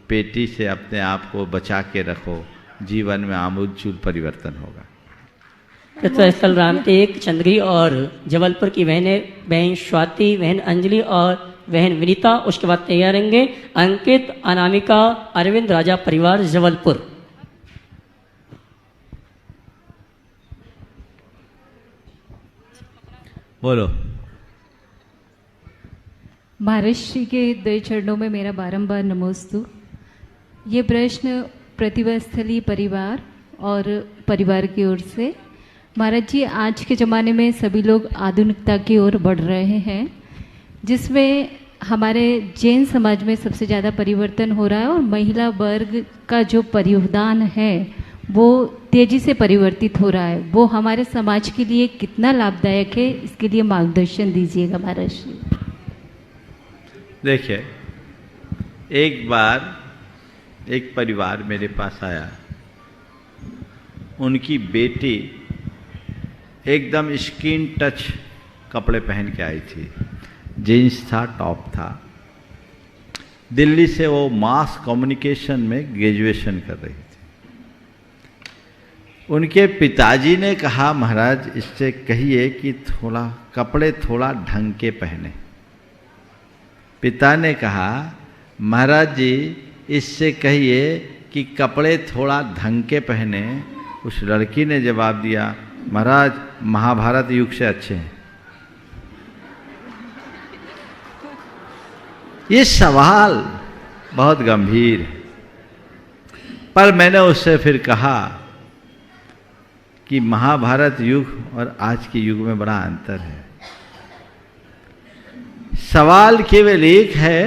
पेटी से अपने आप को बचा के रखो, जीवन में आमूलचूल परिवर्तन होगा। स्थल रामटेक चंद्रगिरी और जबलपुर की बहन स्वाति, बहन अंजलि और बहन विनीता। उसके बाद तैयार रहेंगे अंकित, अनामिका, अरविंद राजा परिवार जबलपुर। बोलो। महर्षि के दो चरणों में मेरा बारंबार नमोस्तु। ये प्रश्न प्रतिभा स्थली परिवार और परिवार की ओर से। महाराज जी, आज के ज़माने में सभी लोग आधुनिकता की ओर बढ़ रहे हैं, जिसमें हमारे जैन समाज में सबसे ज़्यादा परिवर्तन हो रहा है और महिला वर्ग का जो परिधान है वो तेज़ी से परिवर्तित हो रहा है। वो हमारे समाज के लिए कितना लाभदायक है, इसके लिए मार्गदर्शन दीजिएगा महाराज जी। देखिए, एक बार एक परिवार मेरे पास आया, उनकी बेटी एकदम स्किन टच कपड़े पहन के आई थी, जीन्स था, टॉप था। दिल्ली से वो मास कम्युनिकेशन में ग्रेजुएशन कर रही थी। उनके पिताजी ने कहा, महाराज इससे कहिए कि थोड़ा कपड़े थोड़ा ढंग के पहने। पिता ने कहा, महाराज जी इससे कहिए कि कपड़े थोड़ा ढंग के पहने। उस लड़की ने जवाब दिया, महाराज महाभारत युग से अच्छे हैं। ये सवाल बहुत गंभीर है, पर मैंने उससे फिर कहा कि महाभारत युग और आज के युग में बड़ा अंतर है। सवाल केवल एक है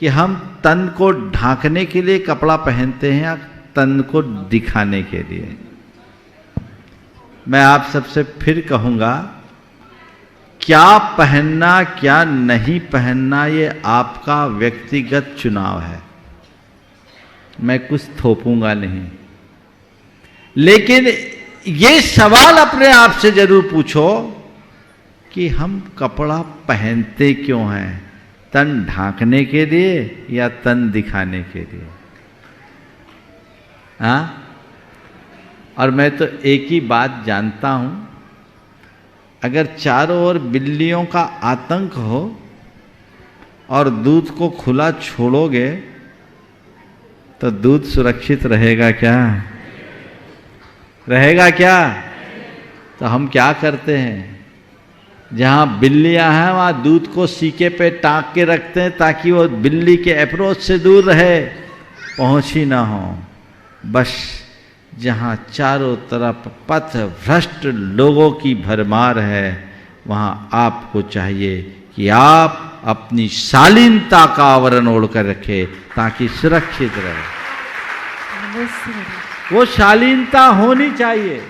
कि हम तन को ढांकने के लिए कपड़ा पहनते हैं या तन को दिखाने के लिए। मैं आप सबसे फिर कहूंगा, क्या पहनना क्या नहीं पहनना ये आपका व्यक्तिगत चुनाव है, मैं कुछ थोपूंगा नहीं। लेकिन ये सवाल अपने आप से जरूर पूछो कि हम कपड़ा पहनते क्यों हैं, तन ढांकने के लिए या तन दिखाने के लिए? हाँ, और मैं तो एक ही बात जानता हूं, अगर चारों ओर बिल्लियों का आतंक हो और दूध को खुला छोड़ोगे तो दूध सुरक्षित रहेगा क्या? रहेगा क्या? तो हम क्या करते हैं, जहां बिल्लियां हैं वहां दूध को सीके पे टांग के रखते हैं ताकि वो बिल्ली के अप्रोच से दूर रहे, पहुंच ही ना हो। बस जहां चारों तरफ पथ भ्रष्ट लोगों की भरमार है, वहां आपको चाहिए कि आप अपनी शालीनता का आवरण ओढ़कर रखें ताकि सुरक्षित रहे। वो शालीनता होनी चाहिए,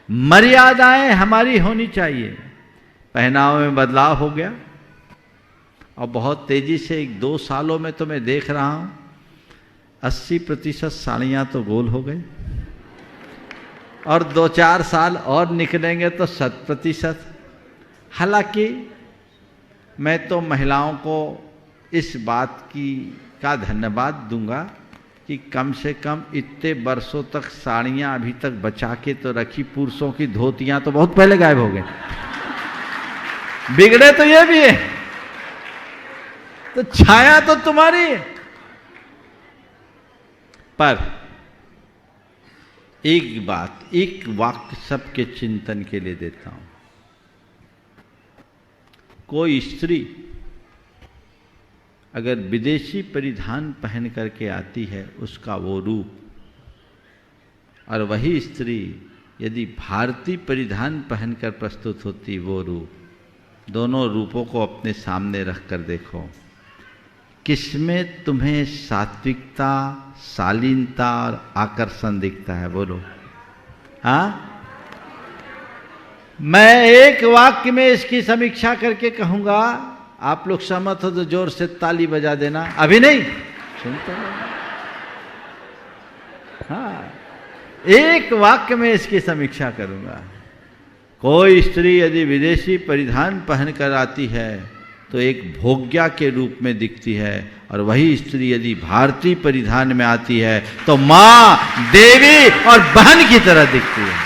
मर्यादाएं हमारी होनी चाहिए। पहनावे में बदलाव हो गया और बहुत तेजी से 1-2 सालों में तो मैं देख रहा हूं 80% साड़ियां तो गोल हो गई और 2-4 साल और निकलेंगे तो 100%। हालांकि मैं तो महिलाओं को इस बात का धन्यवाद दूंगा कि कम से कम इतने वर्षों तक साड़ियां अभी तक बचा के तो रखी। पुरुषों की धोतियां तो बहुत पहले गायब हो गए। बिगड़े तो ये भी है, तो छाया तो तुम्हारी है। पर एक बात, एक वाक्य सबके चिंतन के लिए देता हूं। कोई स्त्री अगर विदेशी परिधान पहन करके आती है उसका वो रूप, और वही स्त्री यदि भारतीय परिधान पहनकर प्रस्तुत होती वो रूप, दोनों रूपों को अपने सामने रखकर देखो, किसमें तुम्हें सात्विकता, शालीनता और आकर्षण दिखता है? बोलो। हाँ, मैं एक वाक्य में इसकी समीक्षा करके कहूंगा, आप लोग सहमत हो तो जोर से ताली बजा देना। अभी नहीं, सुनते हो? हाँ, एक वाक्य में इसकी समीक्षा करूंगा। कोई स्त्री यदि विदेशी परिधान पहनकर आती है तो एक भोग्या के रूप में दिखती है, और वही स्त्री यदि भारतीय परिधान में आती है तो मां, देवी और बहन की तरह दिखती है।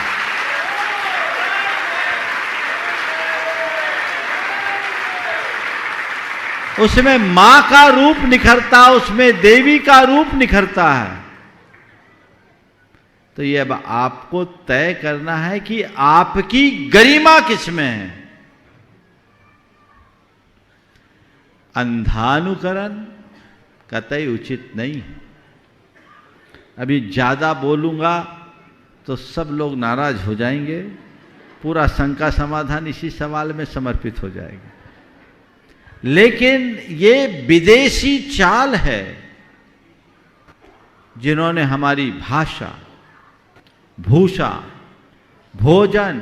उसमें मां का रूप निखरता, उसमें देवी का रूप निखरता है। तो ये अब आपको तय करना है कि आपकी गरिमा किसमें है। अंधानुकरण कतई उचित नहीं है। अभी ज्यादा बोलूंगा तो सब लोग नाराज हो जाएंगे, पूरा शंका समाधान इसी सवाल में समर्पित हो जाएगा। लेकिन ये विदेशी चाल है जिन्होंने हमारी भाषा, भूषा, भोजन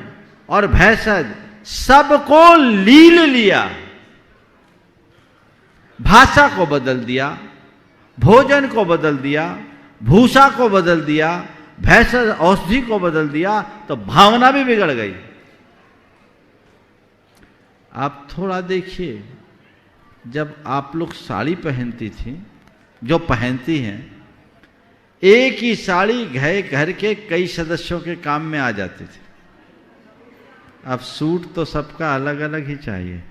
और भेषज सबको लील लिया। भाषा को बदल दिया, भोजन को बदल दिया, भूसा को बदल दिया, भैंस औषधि को बदल दिया, तो भावना भी बिगड़ गई। आप थोड़ा देखिए, जब आप लोग साड़ी पहनती थी, जो पहनती हैं, एक ही साड़ी घर के कई सदस्यों के काम में आ जाती थी। अब सूट तो सबका अलग अलग ही चाहिए।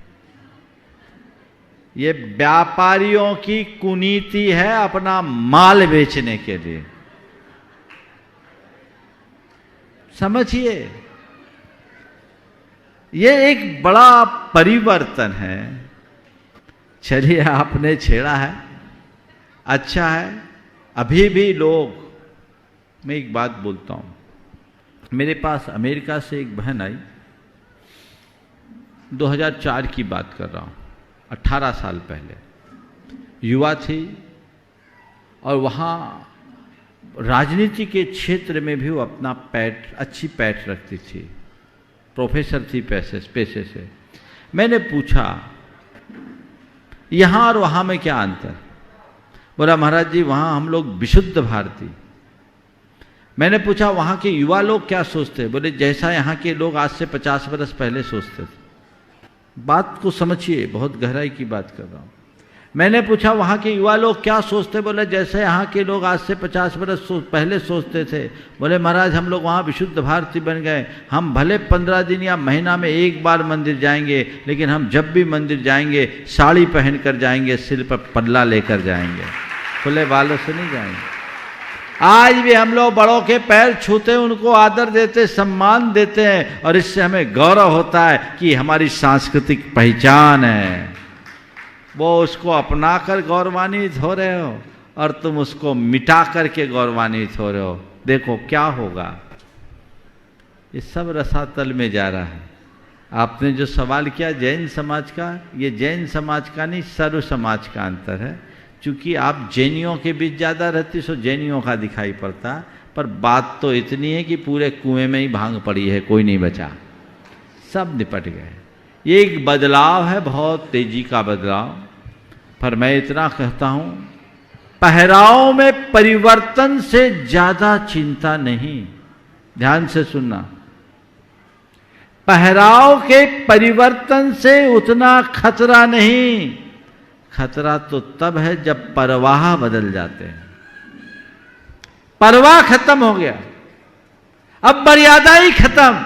ये व्यापारियों की कुनीति है अपना माल बेचने के लिए, समझिए। ये एक बड़ा परिवर्तन है। चलिए, आपने छेड़ा है, अच्छा है। अभी भी लोग, मैं एक बात बोलता हूं, मेरे पास अमेरिका से एक बहन आई, 2004 की बात कर रहा हूं, 18 साल पहले, युवा थी और वहाँ राजनीति के क्षेत्र में भी वो अपना अच्छी पैठ रखती थी, प्रोफेसर थी पेशे से। मैंने पूछा यहाँ और वहाँ में क्या अंतर? बोला महाराज जी वहाँ हम लोग विशुद्ध भारतीय। मैंने पूछा वहाँ के युवा लोग क्या सोचते? बोले जैसा यहाँ के लोग आज से 50 वर्ष पहले सोचते थे। बात को समझिए, बहुत गहराई की बात कर रहा हूँ। मैंने पूछा वहाँ के युवा लोग क्या सोचते? बोले जैसे यहाँ के लोग आज से 50 वर्ष पहले सोचते थे। बोले महाराज हम लोग वहाँ विशुद्ध भारतीय बन गए। हम भले 15 दिन या महीना में एक बार मंदिर जाएंगे, लेकिन हम जब भी मंदिर जाएंगे साड़ी पहन कर जाएंगे, सिर पर पल्ला लेकर जाएंगे, खुले बालों से नहीं जाएंगे। आज भी हम लोग बड़ों के पैर छूते हैं, उनको आदर देते, सम्मान देते हैं, और इससे हमें गौरव होता है कि हमारी सांस्कृतिक पहचान है। वो उसको अपना कर गौरवान्वित हो रहे हो और तुम उसको मिटा करके गौरवान्वित हो रहे हो। देखो क्या होगा, ये सब रसातल में जा रहा है। आपने जो सवाल किया जैन समाज का, ये जैन समाज का नहीं, सर्व समाज का अंतर है। चूंकि आप जैनियों के बीच ज़्यादा रहती सो जैनियों का दिखाई पड़ता, पर बात तो इतनी है कि पूरे कुएं में ही भांग पड़ी है, कोई नहीं बचा, सब निपट गए। ये एक बदलाव है, बहुत तेजी का बदलाव। पर मैं इतना कहता हूं, पहराव में परिवर्तन से ज्यादा चिंता नहीं। ध्यान से सुनना, पहराव के परिवर्तन से उतना खतरा नहीं। खतरा तो तब है जब परवाह बदल जाते हैं। परवाह खत्म हो गया, अब मर्यादा ही खत्म।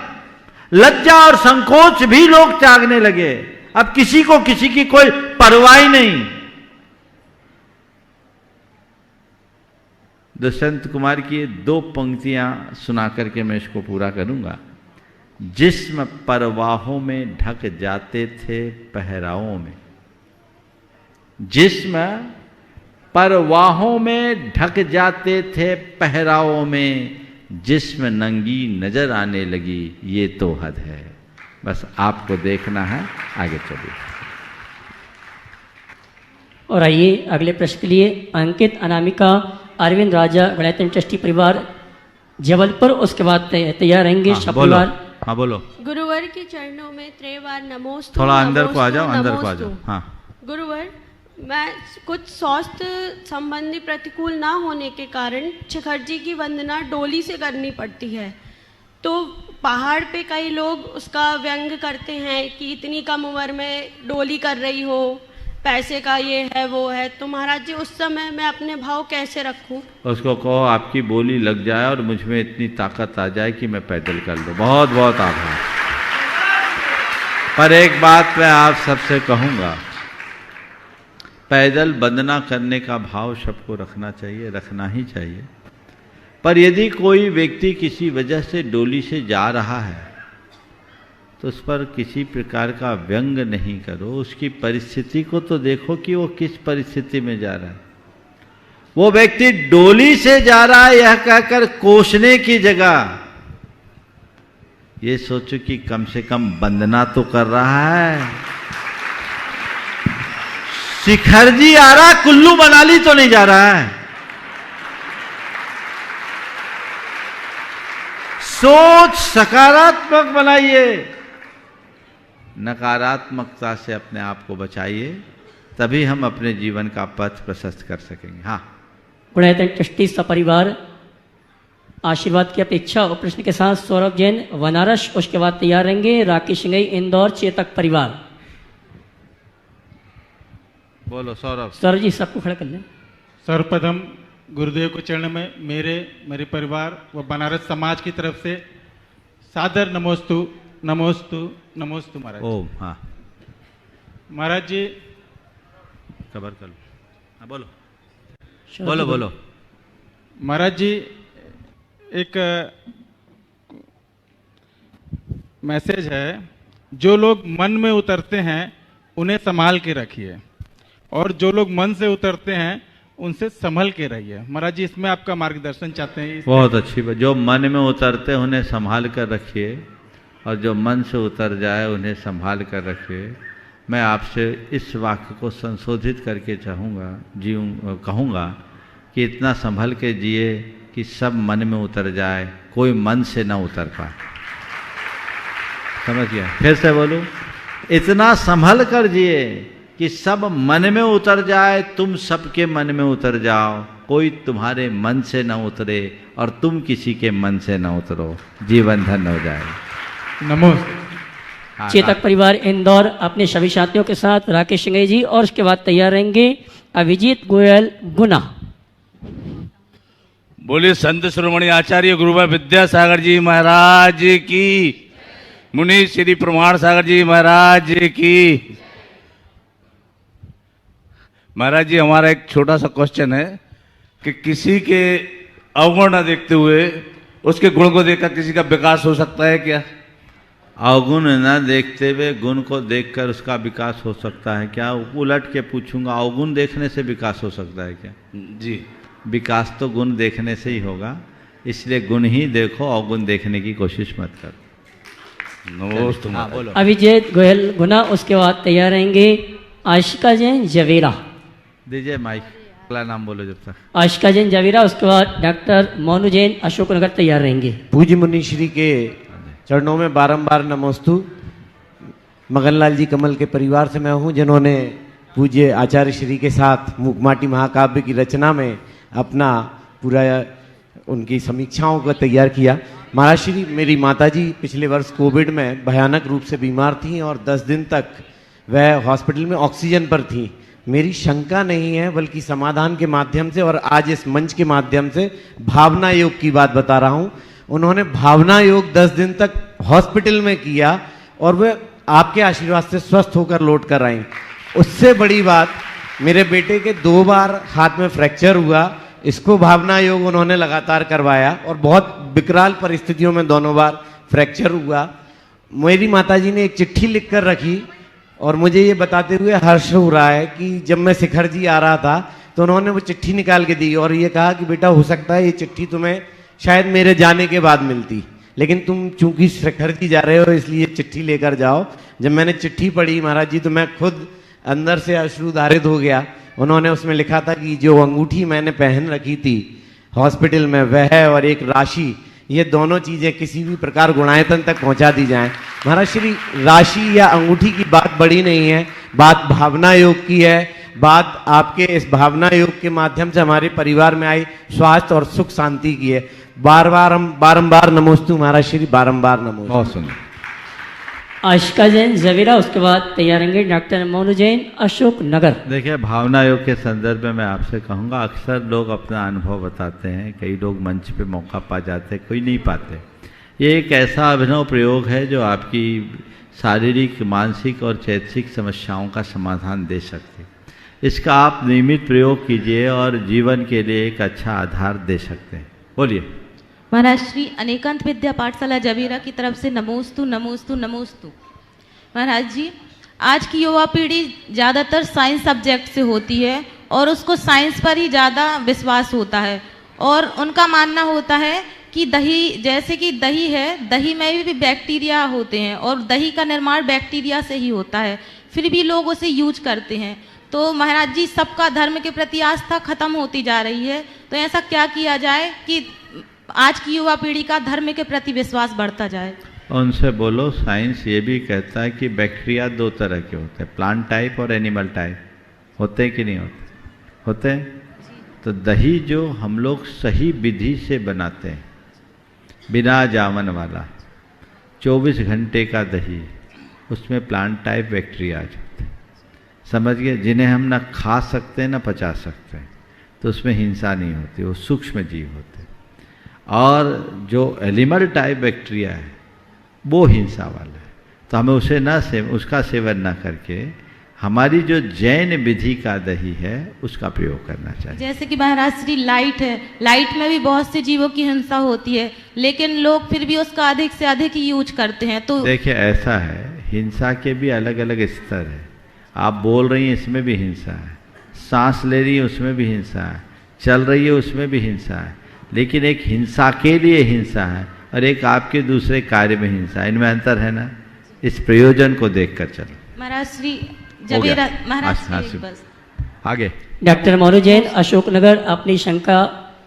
लज्जा और संकोच भी लोग त्यागने लगे। अब किसी को किसी की कोई परवाह ही नहीं। दुष्यंत कुमार की 2 पंक्तियां सुना करके मैं इसको पूरा करूंगा। जिस्म परवाहों में ढक जाते थे पहरावों में, जिस्म परवाहों में ढक जाते थे पहरावों में, जिस्म नंगी नजर आने लगी, ये तो हद है। बस आपको देखना है, आगे चलिए। और आइए अगले प्रश्न के लिए अंकित अनामिका अरविंद राजा गणतंत्र ट्रस्टी परिवार जबलपुर, उसके बाद तैयार रहेंगे परिवार। हाँ बोलो। गुरुवर के चरणों में त्रिवार नमोस्तु। थोड़ा अंदर को आ जाओ, अंदर को आ जाओ। हाँ गुरुवर, मैं कुछ स्वास्थ्य संबंधी प्रतिकूल ना होने के कारण शिखर जी की वंदना डोली से करनी पड़ती है। तो पहाड़ पे कई लोग उसका व्यंग करते हैं कि इतनी कम उम्र में डोली कर रही हो, पैसे का ये है वो है। तो महाराज जी उस समय मैं अपने भाव कैसे रखूं? उसको कहो आपकी बोली लग जाए और मुझ में इतनी ताकत आ जाए कि मैं पैदल कर लूं। बहुत बहुत आभार। पर एक बात मैं आप सबसे कहूंगा, पैदल वंदना करने का भाव सबको रखना चाहिए, रखना ही चाहिए। पर यदि कोई व्यक्ति किसी वजह से डोली से जा रहा है तो उस पर किसी प्रकार का व्यंग नहीं करो। उसकी परिस्थिति को तो देखो कि वो किस परिस्थिति में जा रहा है। वो व्यक्ति डोली से जा रहा है यह कहकर कोसने की जगह ये सोचो कि कम से कम वंदना तो कर रहा है। शिखर जी आ रहा, कुल्लू मनाली तो नहीं जा रहा है। सोच सकारात्मक बनाइए, नकारात्मकता से अपने आप को बचाइए। तभी हम अपने जीवन का पथ प्रशस्त कर सकेंगे। हाँ, गुणायतन ट्रस्टी सपरिवार आशीर्वाद की अपेक्षा और प्रश्न के साथ सौरभ जैन बनारस, उसके बाद तैयार रहेंगे राकेश सिंघई इंदौर चेतक परिवार। बोलो सौरभ। सौरभ जी सबको खड़ा कर लें। सर्वप्रथम गुरुदेव के चरण में मेरे परिवार व बनारस समाज की तरफ से सादर नमोस्तु नमोस्तु नमोस्तु महाराज। ओम। हाँ महाराज जी, खबर कर लो। हाँ बोलो बोलो बोलो। महाराज जी, एक मैसेज है, जो लोग मन में उतरते हैं उन्हें संभाल के रखिए, और जो लोग मन से उतरते हैं उनसे संभल के रहिए। महाराज जी, इसमें आपका मार्गदर्शन चाहते हैं। बहुत अच्छी बात। जो मन में उतरते हैं उन्हें संभाल कर रखिए, और जो मन से उतर जाए उन्हें संभाल कर रखिए। मैं आपसे इस वाक्य को संशोधित करके कहूँगा कि इतना संभल के जिए कि सब मन में उतर जाए, कोई मन से ना उतर पाए। समझ गया? फिर से बोलूं, इतना संभल कर जिए कि सब मन में उतर जाए, तुम सबके मन में उतर जाओ, कोई तुम्हारे मन से ना उतरे और तुम किसी के मन से ना उतरो, जीवन धन्य हो जाएगा। नमस्ते। चेतक परिवार इंदौर अपने सभी साथियों के साथ राकेश सिंघई जी, और उसके बाद तैयार रहेंगे अभिजीत गोयल गुना। बोलिए संत शिरोमणि आचार्य गुरुवर विद्यासागर जी महाराज की, मुनि श्री प्रमाण सागर जी महाराज की। महाराज जी, हमारा एक छोटा सा क्वेश्चन है कि किसी के अवगुण न देखते हुए उसके गुण को देखकर किसी का विकास हो सकता है क्या? अवगुण न देखते हुए गुण को देखकर उसका विकास हो सकता है क्या? उलट के पूछूंगा, अवगुण देखने से विकास हो सकता है क्या? जी, विकास तो गुण देखने से ही होगा, इसलिए गुण ही देखो, अवगुण देखने की कोशिश मत करो। नमस्ते। हाँ बोलो। अभिजीत गोयल गुना, उसके बाद तैयार रहेंगे आशिका जैन जवेरा। दीजिए माइक, अगला नाम बोलो जब तक। आशिका जैन जवेरा, उसके बाद डॉक्टर मोनू जैन अशोकनगर तैयार रहेंगे। पूज्य मुनि श्री के चरणों में बारंबार नमोस्तु। मगनलाल जी कमल के परिवार से मैं हूँ, जिन्होंने पूज्य आचार्य श्री के साथ मूकमाटी महाकाव्य की रचना में अपना पूरा उनकी समीक्षाओं को तैयार किया। महाराज श्री, मेरी माताजी पिछले वर्ष कोविड में भयानक रूप से बीमार थीं और 10 दिन तक वह हॉस्पिटल में ऑक्सीजन पर थीं। मेरी शंका नहीं है, बल्कि समाधान के माध्यम से और आज इस मंच के माध्यम से भावना योग की बात बता रहा हूँ। उन्होंने भावना योग 10 दिन तक हॉस्पिटल में किया और वे आपके आशीर्वाद से स्वस्थ होकर लौट कर आई। उससे बड़ी बात, मेरे बेटे के 2 बार हाथ में फ्रैक्चर हुआ, इसको भावना योग उन्होंने लगातार करवाया और बहुत विकराल परिस्थितियों में दोनों बार फ्रैक्चर हुआ। मेरी माताजी ने एक चिट्ठी लिख कर रखी और मुझे ये बताते हुए हर्ष हो रहा है कि जब मैं शिखर जी आ रहा था तो उन्होंने वो चिट्ठी निकाल के दी और ये कहा कि बेटा, हो सकता है ये चिट्ठी तुम्हें शायद मेरे जाने के बाद मिलती, लेकिन तुम चूंकि शिखर जी जा रहे हो इसलिए चिट्ठी लेकर जाओ। जब मैंने चिट्ठी पढ़ी महाराज जी, तो मैं खुद अंदर से अश्रुधारित हो गया। उन्होंने उसमें लिखा था कि जो अंगूठी मैंने पहन रखी थी हॉस्पिटल में, वह और एक राशि, ये दोनों चीज़ें किसी भी प्रकार गुणायतन तक पहुंचा दी जाएं। महाराज श्री, राशि या अंगूठी की बात बड़ी नहीं है, बात भावना योग की है। बात आपके इस भावना योग के माध्यम से हमारे परिवार में आई स्वास्थ्य और सुख शांति की है। बारंबार नमोस्तु महाराज श्री, बारंबार नमोस्तु। बहुत सुंदर। आशिका जैन जवेरा, उसके बाद तैयार रहेंगे डॉक्टर मोनू जैन अशोक नगर। देखिए, भावना योग के संदर्भ में मैं आपसे कहूँगा, अक्सर लोग अपना अनुभव बताते हैं, कई लोग मंच पे मौका पा जाते हैं, कोई नहीं पाते। ये एक ऐसा अभिनव प्रयोग है जो आपकी शारीरिक, मानसिक और चैतसिक समस्याओं का समाधान दे सकते। इसका आप नियमित प्रयोग कीजिए और जीवन के लिए एक अच्छा आधार दे सकते हैं। बोलिए। महाराज श्री, अनेकांत विद्या पाठशाला जवेरा की तरफ से नमोस्तु नमोस्तु नमोस्तु। महाराज जी, आज की युवा पीढ़ी ज़्यादातर साइंस सब्जेक्ट से होती है और उसको साइंस पर ही ज़्यादा विश्वास होता है, और उनका मानना होता है कि दही, जैसे कि दही है, दही में भी बैक्टीरिया होते हैं और दही का निर्माण बैक्टीरिया से ही होता है, फिर भी लोग उसे यूज करते हैं। तो महाराज जी, सबका धर्म के प्रति आस्था खत्म होती जा रही है, तो ऐसा क्या किया जाए कि आज की युवा पीढ़ी का धर्म के प्रति विश्वास बढ़ता जाए? उनसे बोलो, साइंस ये भी कहता है कि बैक्टीरिया 2 तरह के होते हैं, प्लांट टाइप और एनिमल टाइप। होते हैं कि नहीं होते? होते हैं। तो दही जो हम लोग सही विधि से बनाते हैं, बिना जामन वाला, 24 घंटे का दही, उसमें प्लांट टाइप बैक्टीरिया आ जाते हैं, समझ गए, जिन्हें हम ना खा सकते हैं ना पचा सकते हैं। तो उसमें हिंसा नहीं होती, वो सूक्ष्म जीव होते हैं। और जो एनिमल टाइप बैक्टीरिया है वो हिंसा वाला है। तो हमें उसे उसका सेवन ना करके हमारी जो जैन विधि का दही है उसका प्रयोग करना चाहिए। जैसे कि महाराज श्री लाइट है, लाइट में भी बहुत से जीवों की हिंसा होती है, लेकिन लोग फिर भी उसका अधिक से अधिक ही यूज करते हैं। तो देखिए ऐसा है, हिंसा के भी अलग अलग स्तर है। आप बोल रही हैं इसमें भी हिंसा है, सांस ले रही है उसमें भी हिंसा है, चल रही है उसमें भी हिंसा है, लेकिन एक हिंसा के लिए हिंसा है और एक आपके दूसरे कार्य में हिंसा है, इनमें अंतर है ना। इस प्रयोजन को देखकर चलो। महाराज श्री जबीरा महाराज श्री बस आगे। डॉक्टर मोनू जैन, अशोकनगर, अपनी शंका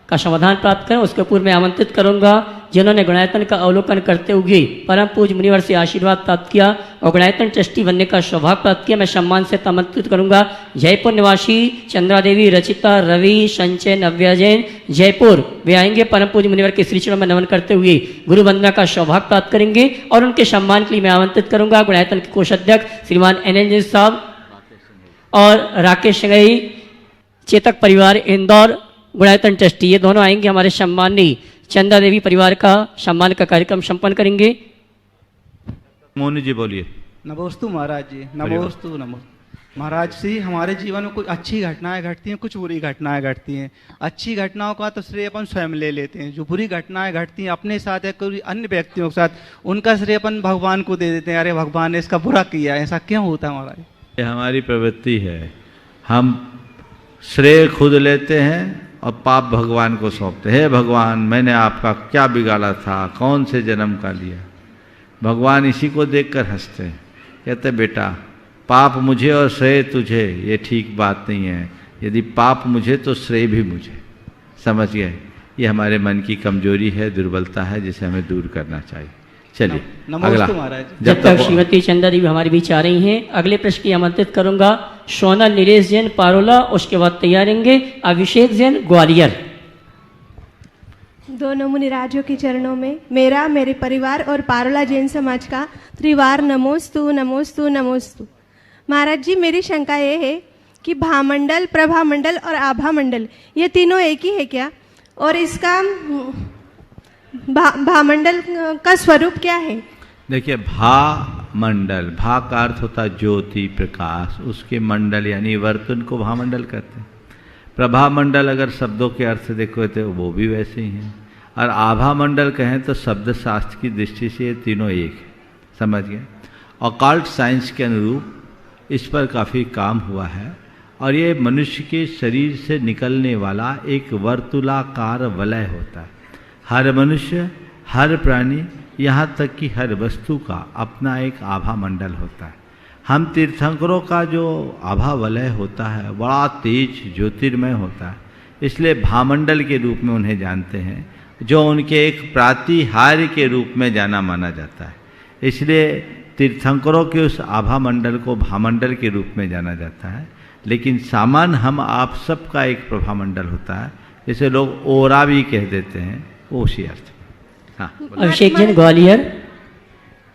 का समाधान प्राप्त करें। उसके पूर्व मैं आमंत्रित करूंगा जिन्होंने गुणायतन का अवलोकन करते हुए परम पूज्य मुनिवर से आशीर्वाद प्राप्त किया और गुणायतन ट्रस्टी बनने का सौभाग्य प्राप्त किया, मैं सम्मान से आमंत्रित करूंगा जयपुर निवासी चंद्रा देवी, रचिता, रवि, संचय, नव्या जैन, जयपुर। वे आएंगे परम पूज्य मुनिवर के श्री चरणों में नमन करते हुए गुरु वंदना का सौभाग्य प्राप्त करेंगे और उनके सम्मान के लिए मैं आमंत्रित करूंगा गुणायतन के कोषाध्यक्ष श्रीमान NL साहब और राकेश सिंगई, चेतक परिवार इंदौर, गुणायतन ट्रस्टी, ये दोनों आएंगे हमारे सम्मानी चंदा देवी परिवार का सम्मान का कार्यक्रम संपन्न करेंगे। मोनू जी बोलिए। नमोस्तु महाराज जी, नमोस्तु नमो। महाराज जी, हमारे जीवन में कुछ अच्छी घटनाएं घटती हैं, कुछ बुरी घटनाएं घटती हैं। अच्छी घटनाओं का तो श्रेय अपन स्वयं ले लेते हैं, जो बुरी घटनाएं घटती हैं अपने साथ या कोई अन्य व्यक्तियों के साथ, उनका श्रेय अपन भगवान को दे देते हैं। अरे भगवान ने इसका बुरा किया, ऐसा क्यों होता है महाराज? ये हमारी प्रवृत्ति है, हम श्रेय खुद लेते हैं और पाप भगवान को सौंपते हैं। हे भगवान, मैंने आपका क्या बिगाड़ा था, कौन से जन्म का लिया? भगवान इसी को देखकर हंसते हैं, कहते बेटा पाप मुझे और श्रेय तुझे, ये ठीक बात नहीं है। यदि पाप मुझे तो श्रेय भी मुझे, समझ गए? ये हमारे मन की कमजोरी है, दुर्बलता है, जिसे हमें दूर करना चाहिए। चलिए अगला। जब तक श्रीमती चंदा देवी हमारे बीच आ रही हैं, अगले प्रश्न की आमंत्रित करूंगा सोनल नीलेश जैन, पारोला, उसके बाद तैयार रहेंगे अभिषेक जैन, ग्वालियर। दोनों मुनिराजों के चरणों में मेरा, मेरे परिवार और पारोला जैन समाज का त्रिवार नमोस्तु नमोस्तु नमोस्तु। महाराज जी, मेरी शंका ये है कि भामंडल, प्रभामंडल और आभामंडल ये तीनों एक ही है क्या? और इसका भामंडल का स्वरूप क्या है? देखिए, भामंडल, भा का अर्थ होता है ज्योति, प्रकाश, उसके मंडल यानी वर्तुन को भामंडल कहते हैं। प्रभामंडल अगर शब्दों के अर्थ देखो तो वो भी वैसे ही हैं, और आभामंडल कहें तो शब्द शास्त्र की दृष्टि से ये तीनों एक है, समझ गए? ऑकल्ट साइंस के अनुरूप इस पर काफ़ी काम हुआ है, और ये मनुष्य के शरीर से निकलने वाला एक वर्तुलाकार वलय होता है। हर मनुष्य, हर प्राणी, यहाँ तक कि हर वस्तु का अपना एक आभा मंडल होता है। हम तीर्थंकरों का जो आभा वलय होता है बड़ा तेज ज्योतिर्मय होता है, इसलिए भामंडल के रूप में उन्हें जानते हैं, जो उनके एक प्रातिहार्य के रूप में जाना माना जाता है। इसलिए तीर्थंकरों के उस आभा मंडल को भामंडल के रूप में जाना जाता है। लेकिन सामान्य हम आप सबका एक प्रभामंडल होता है, जिसे लोग ओरा भी कह देते हैं, उसी अर्थ। हाँ, अभिषेक जैन ग्वालियर,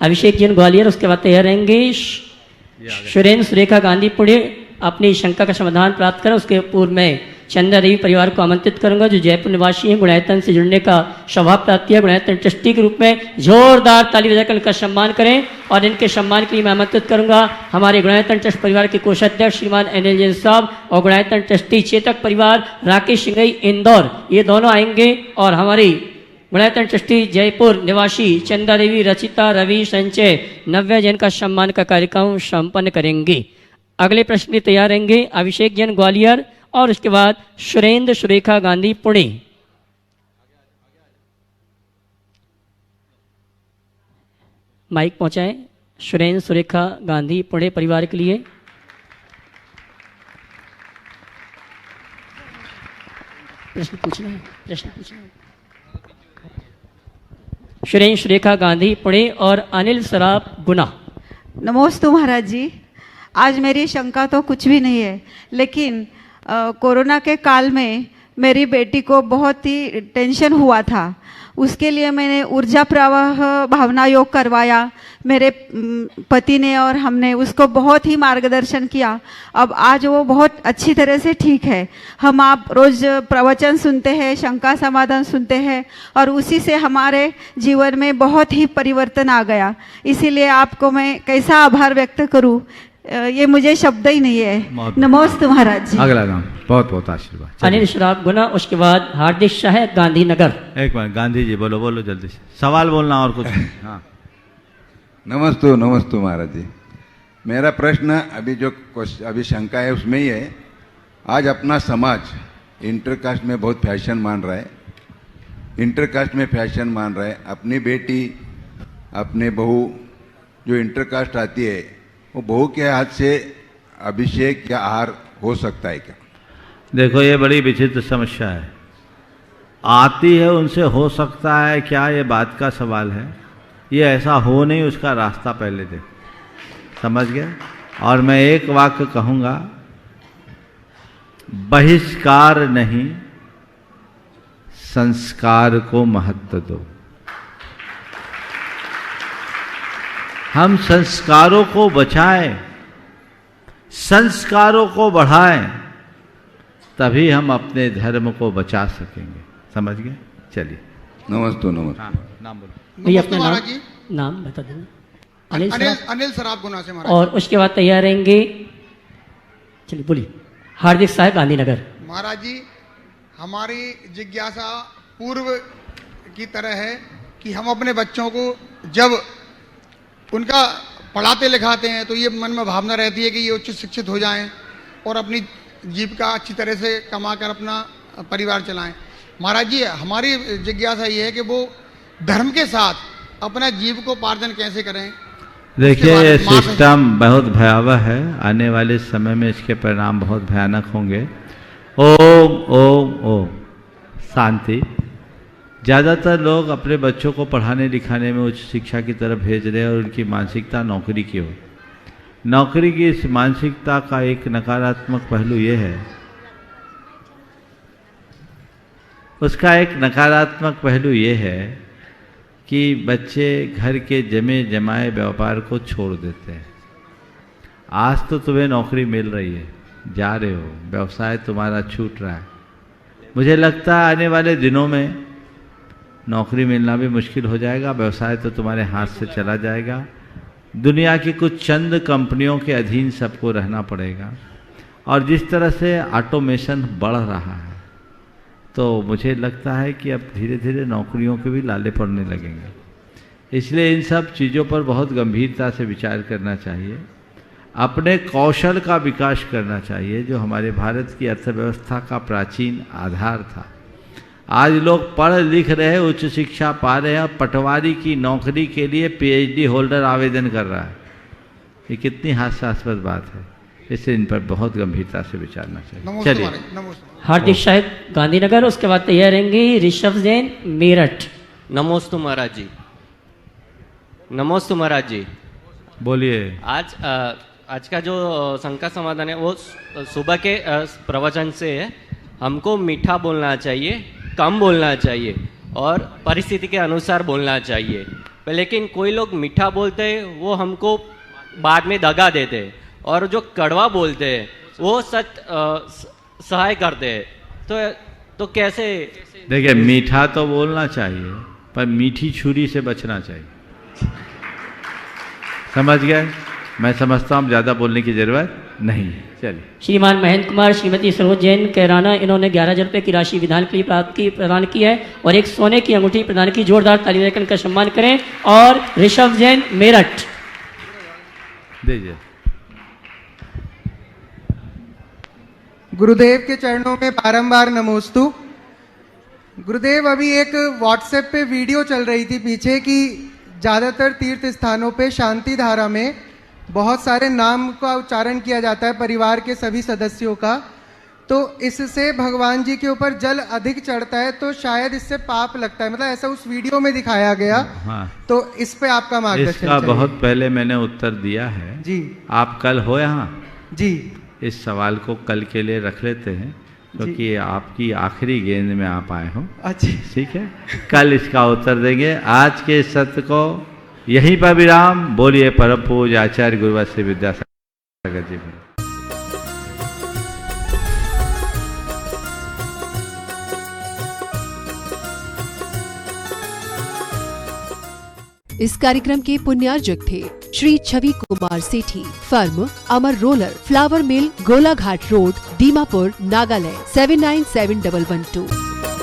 अभिषेक जैन ग्वालियर, उसके बाद तैयार रहेंगे सुरेंद्र सुरेखा गांधी पुणे। अपनी शंका का समाधान प्राप्त करें। उसके पूर्व में चंदा देवी परिवार को आमंत्रित करूंगा जो जयपुर निवासी हैं, गुणायतन से जुड़ने का सौभाग्य प्राप्त किया। गुणायतन ट्रस्टी के रूप में जोरदार ताली बजाकर इनका सम्मान करें, और इनके सम्मान के लिए मैं आमंत्रित करूंगा हमारे गुणायतन ट्रस्ट परिवार के कोषाध्यक्ष श्रीमान NL जैन साहब और गुणायतन ट्रस्टी चेतक परिवार राकेश सिंगई इंदौर, ये दोनों आएंगे और हमारी गुणायतन ट्रस्टी जयपुर निवासी चंदा देवी, रचिता, रवि, संचय, नव्या जैन का सम्मान का कार्यक्रम संपन्न करेंगे। अगले प्रश्न में तैयार रहेंगे अभिषेक जैन ग्वालियर और उसके बाद सुरेंद्र सुरेखा गांधी पुणे। माइक पहुंचाएं सुरेंद्र सुरेखा गांधी पुणे परिवार के लिए। प्रश्न पूछना है, प्रश्न पूछना है। सुरेंद्र सुरेखा गांधी पुणे और अनिल सराफ गुना। नमोस्तु महाराज जी, आज मेरी शंका तो कुछ भी नहीं है, लेकिन कोरोना के काल में मेरी बेटी को बहुत ही टेंशन हुआ था। उसके लिए मैंने ऊर्जा प्रवाह भावना योग करवाया। मेरे पति ने और हमने उसको बहुत ही मार्गदर्शन किया। अब आज वो बहुत अच्छी तरह से ठीक है। हम आप रोज प्रवचन सुनते हैं, शंका समाधान सुनते हैं और उसी से हमारे जीवन में बहुत ही परिवर्तन आ गया। इसीलिए आपको मैं कैसा आभार व्यक्त करूं, ये मुझे शब्द ही नहीं है। नमोस्तु महाराज जी। अगला नाम, बहुत बहुत आशीर्वाद। अनिल श्राप गुना, उसके बाद हार्दिक शाह गांधीनगर। एक मिनट, गांधी जी बोलो बोलो जल्दी से, सवाल बोलना और कुछ नहीं। हाँ। नमस्तु नमस्तु महाराज जी। मेरा प्रश्न अभी शंका है उसमें ही है। आज अपना समाज इंटरकास्ट में बहुत फैशन मान रहा है, इंटरकास्ट में फैशन मान रहा है। अपनी बेटी, अपने बहू जो इंटरकास्ट आती है, वो बहू के हाथ से अभिषेक या आहार हो सकता है क्या? देखो, ये बड़ी विचित्र समस्या है। आती है उनसे हो सकता है क्या, ये बात का सवाल है। ये ऐसा हो नहीं, उसका रास्ता पहले दे, समझ गए? और मैं एक वाक्य कहूँगा, बहिष्कार नहीं, संस्कार को महत्व दो। हम संस्कारों को बचाएं, संस्कारों को बढ़ाएं, तभी हम अपने धर्म को बचा सकेंगे, समझ गए? चलिए, नमस्ते। नमस्ते। हाँ, नाम बोलो भैया, अपना नाम बता देना। अनिल सराफ गुना से महाराज। और उसके बाद तैयार रहेंगे, चलिए बोलिए, हार्दिक शाह गांधीनगर। महाराज जी, हमारी जिज्ञासा पूर्व की तरह है कि हम अपने बच्चों को जब उनका पढ़ाते लिखाते हैं तो ये मन में भावना रहती है कि ये उच्च शिक्षित हो जाएं और अपनी जीविका अच्छी तरह से कमा कर अपना परिवार चलाएं। महाराज जी, हमारी जिज्ञासा ये है कि वो धर्म के साथ अपना जीविकोपार्जन कैसे करें? देखिए, ये सिस्टम बहुत भयावह है। आने वाले समय में इसके परिणाम बहुत भयानक होंगे। ओम ओम ओम शांति। ज़्यादातर लोग अपने बच्चों को पढ़ाने लिखाने में उच्च शिक्षा की तरफ भेज रहे हैं और उनकी मानसिकता नौकरी की हो। नौकरी की इस मानसिकता का एक नकारात्मक पहलू ये है, उसका एक नकारात्मक पहलू ये है कि बच्चे घर के जमे जमाए व्यापार को छोड़ देते हैं। आज तो तुम्हें नौकरी मिल रही है, जा रहे हो, व्यवसाय तुम्हारा छूट रहा है। मुझे लगता है आने वाले दिनों में नौकरी मिलना भी मुश्किल हो जाएगा, व्यवसाय तो तुम्हारे हाथ से चला जाएगा। दुनिया की कुछ चंद कंपनियों के अधीन सबको रहना पड़ेगा। और जिस तरह से ऑटोमेशन बढ़ रहा है, तो मुझे लगता है कि अब धीरे धीरे नौकरियों के भी लाले पड़ने लगेंगे। इसलिए इन सब चीज़ों पर बहुत गंभीरता से विचार करना चाहिए। अपने कौशल का विकास करना चाहिए, जो हमारे भारत की अर्थव्यवस्था का प्राचीन आधार था। आज लोग पढ़ लिख रहे, उच्च शिक्षा पा रहे हैं, और पटवारी की नौकरी के लिए पीएचडी होल्डर आवेदन कर रहा है। ये कितनी हास्यास्पद बात है। इससे इन पर बहुत गंभीरता से विचारना चाहिए। चलिए, हार्दिक शाह गांधीनगर, उसके बाद तैयार रहेंगे ऋषभ जैन मेरठ। नमोस्तु महाराज जी। नमोस्तु महाराज जी। बोलिए। आज का जो शंका समाधान है वो सुबह के प्रवचन से है। हमको मीठा बोलना चाहिए, कम बोलना चाहिए और परिस्थिति के अनुसार बोलना चाहिए। लेकिन कोई लोग मीठा बोलते हैं, वो हमको बाद में दगा देते हैं, और जो कड़वा बोलते हैं वो सहाय करते हैं। तो कैसे? देखिए, मीठा तो बोलना चाहिए, पर मीठी छुरी से बचना चाहिए। समझ गए? मैं समझता हूँ ज़्यादा बोलने की जरूरत नहीं है। चलिए, श्रीमान महेंद्र कुमार, श्रीमती सरोज जैन कैराना, इन्होंने 11,000 रुपये की राशि विधान के लिए प्रदान की है और एक सोने की अंगूठी प्रदान की। जोरदार ताली देकर इनका सम्मान करें। और ऋषभ जैन मेरठ दीजिए। गुरुदेव के चरणों में बारंबार नमोस्तु। गुरुदेव, अभी एक व्हाट्सएप पे वीडियो चल रही थी पीछे कि ज़्यादातर तीर्थ स्थानों पे शांति धारा में बहुत सारे नाम का उच्चारण किया जाता है परिवार के सभी सदस्यों का। तो इससे भगवान जी के ऊपर जल अधिक चढ़ता है, तो शायद इससे पाप लगता है, मतलब ऐसा उस वीडियो में दिखाया गया। हाँ, तो इस पे आपका मार्गदर्शन इसका चाहिए। बहुत पहले मैंने उत्तर दिया है जी। आप कल हो यहाँ? जी। इस सवाल को कल के लिए रख लेते हैं, क्योंकि आपकी आखिरी गेंद में आप आए हो। अच्छा, ठीक है, कल इसका उत्तर देंगे। आज के सत्र को यहीं पर विराम। बोलिए परम पूज्य आचार्य गुरुवर श्री विद्यासागर जी। इस कार्यक्रम के पुण्यार्जक थे श्री छवि कुमार सेठी, फर्म अमर रोलर, फ्लावर मिल, गोलाघाट रोड, दीमापुर, नागालैंड 797112।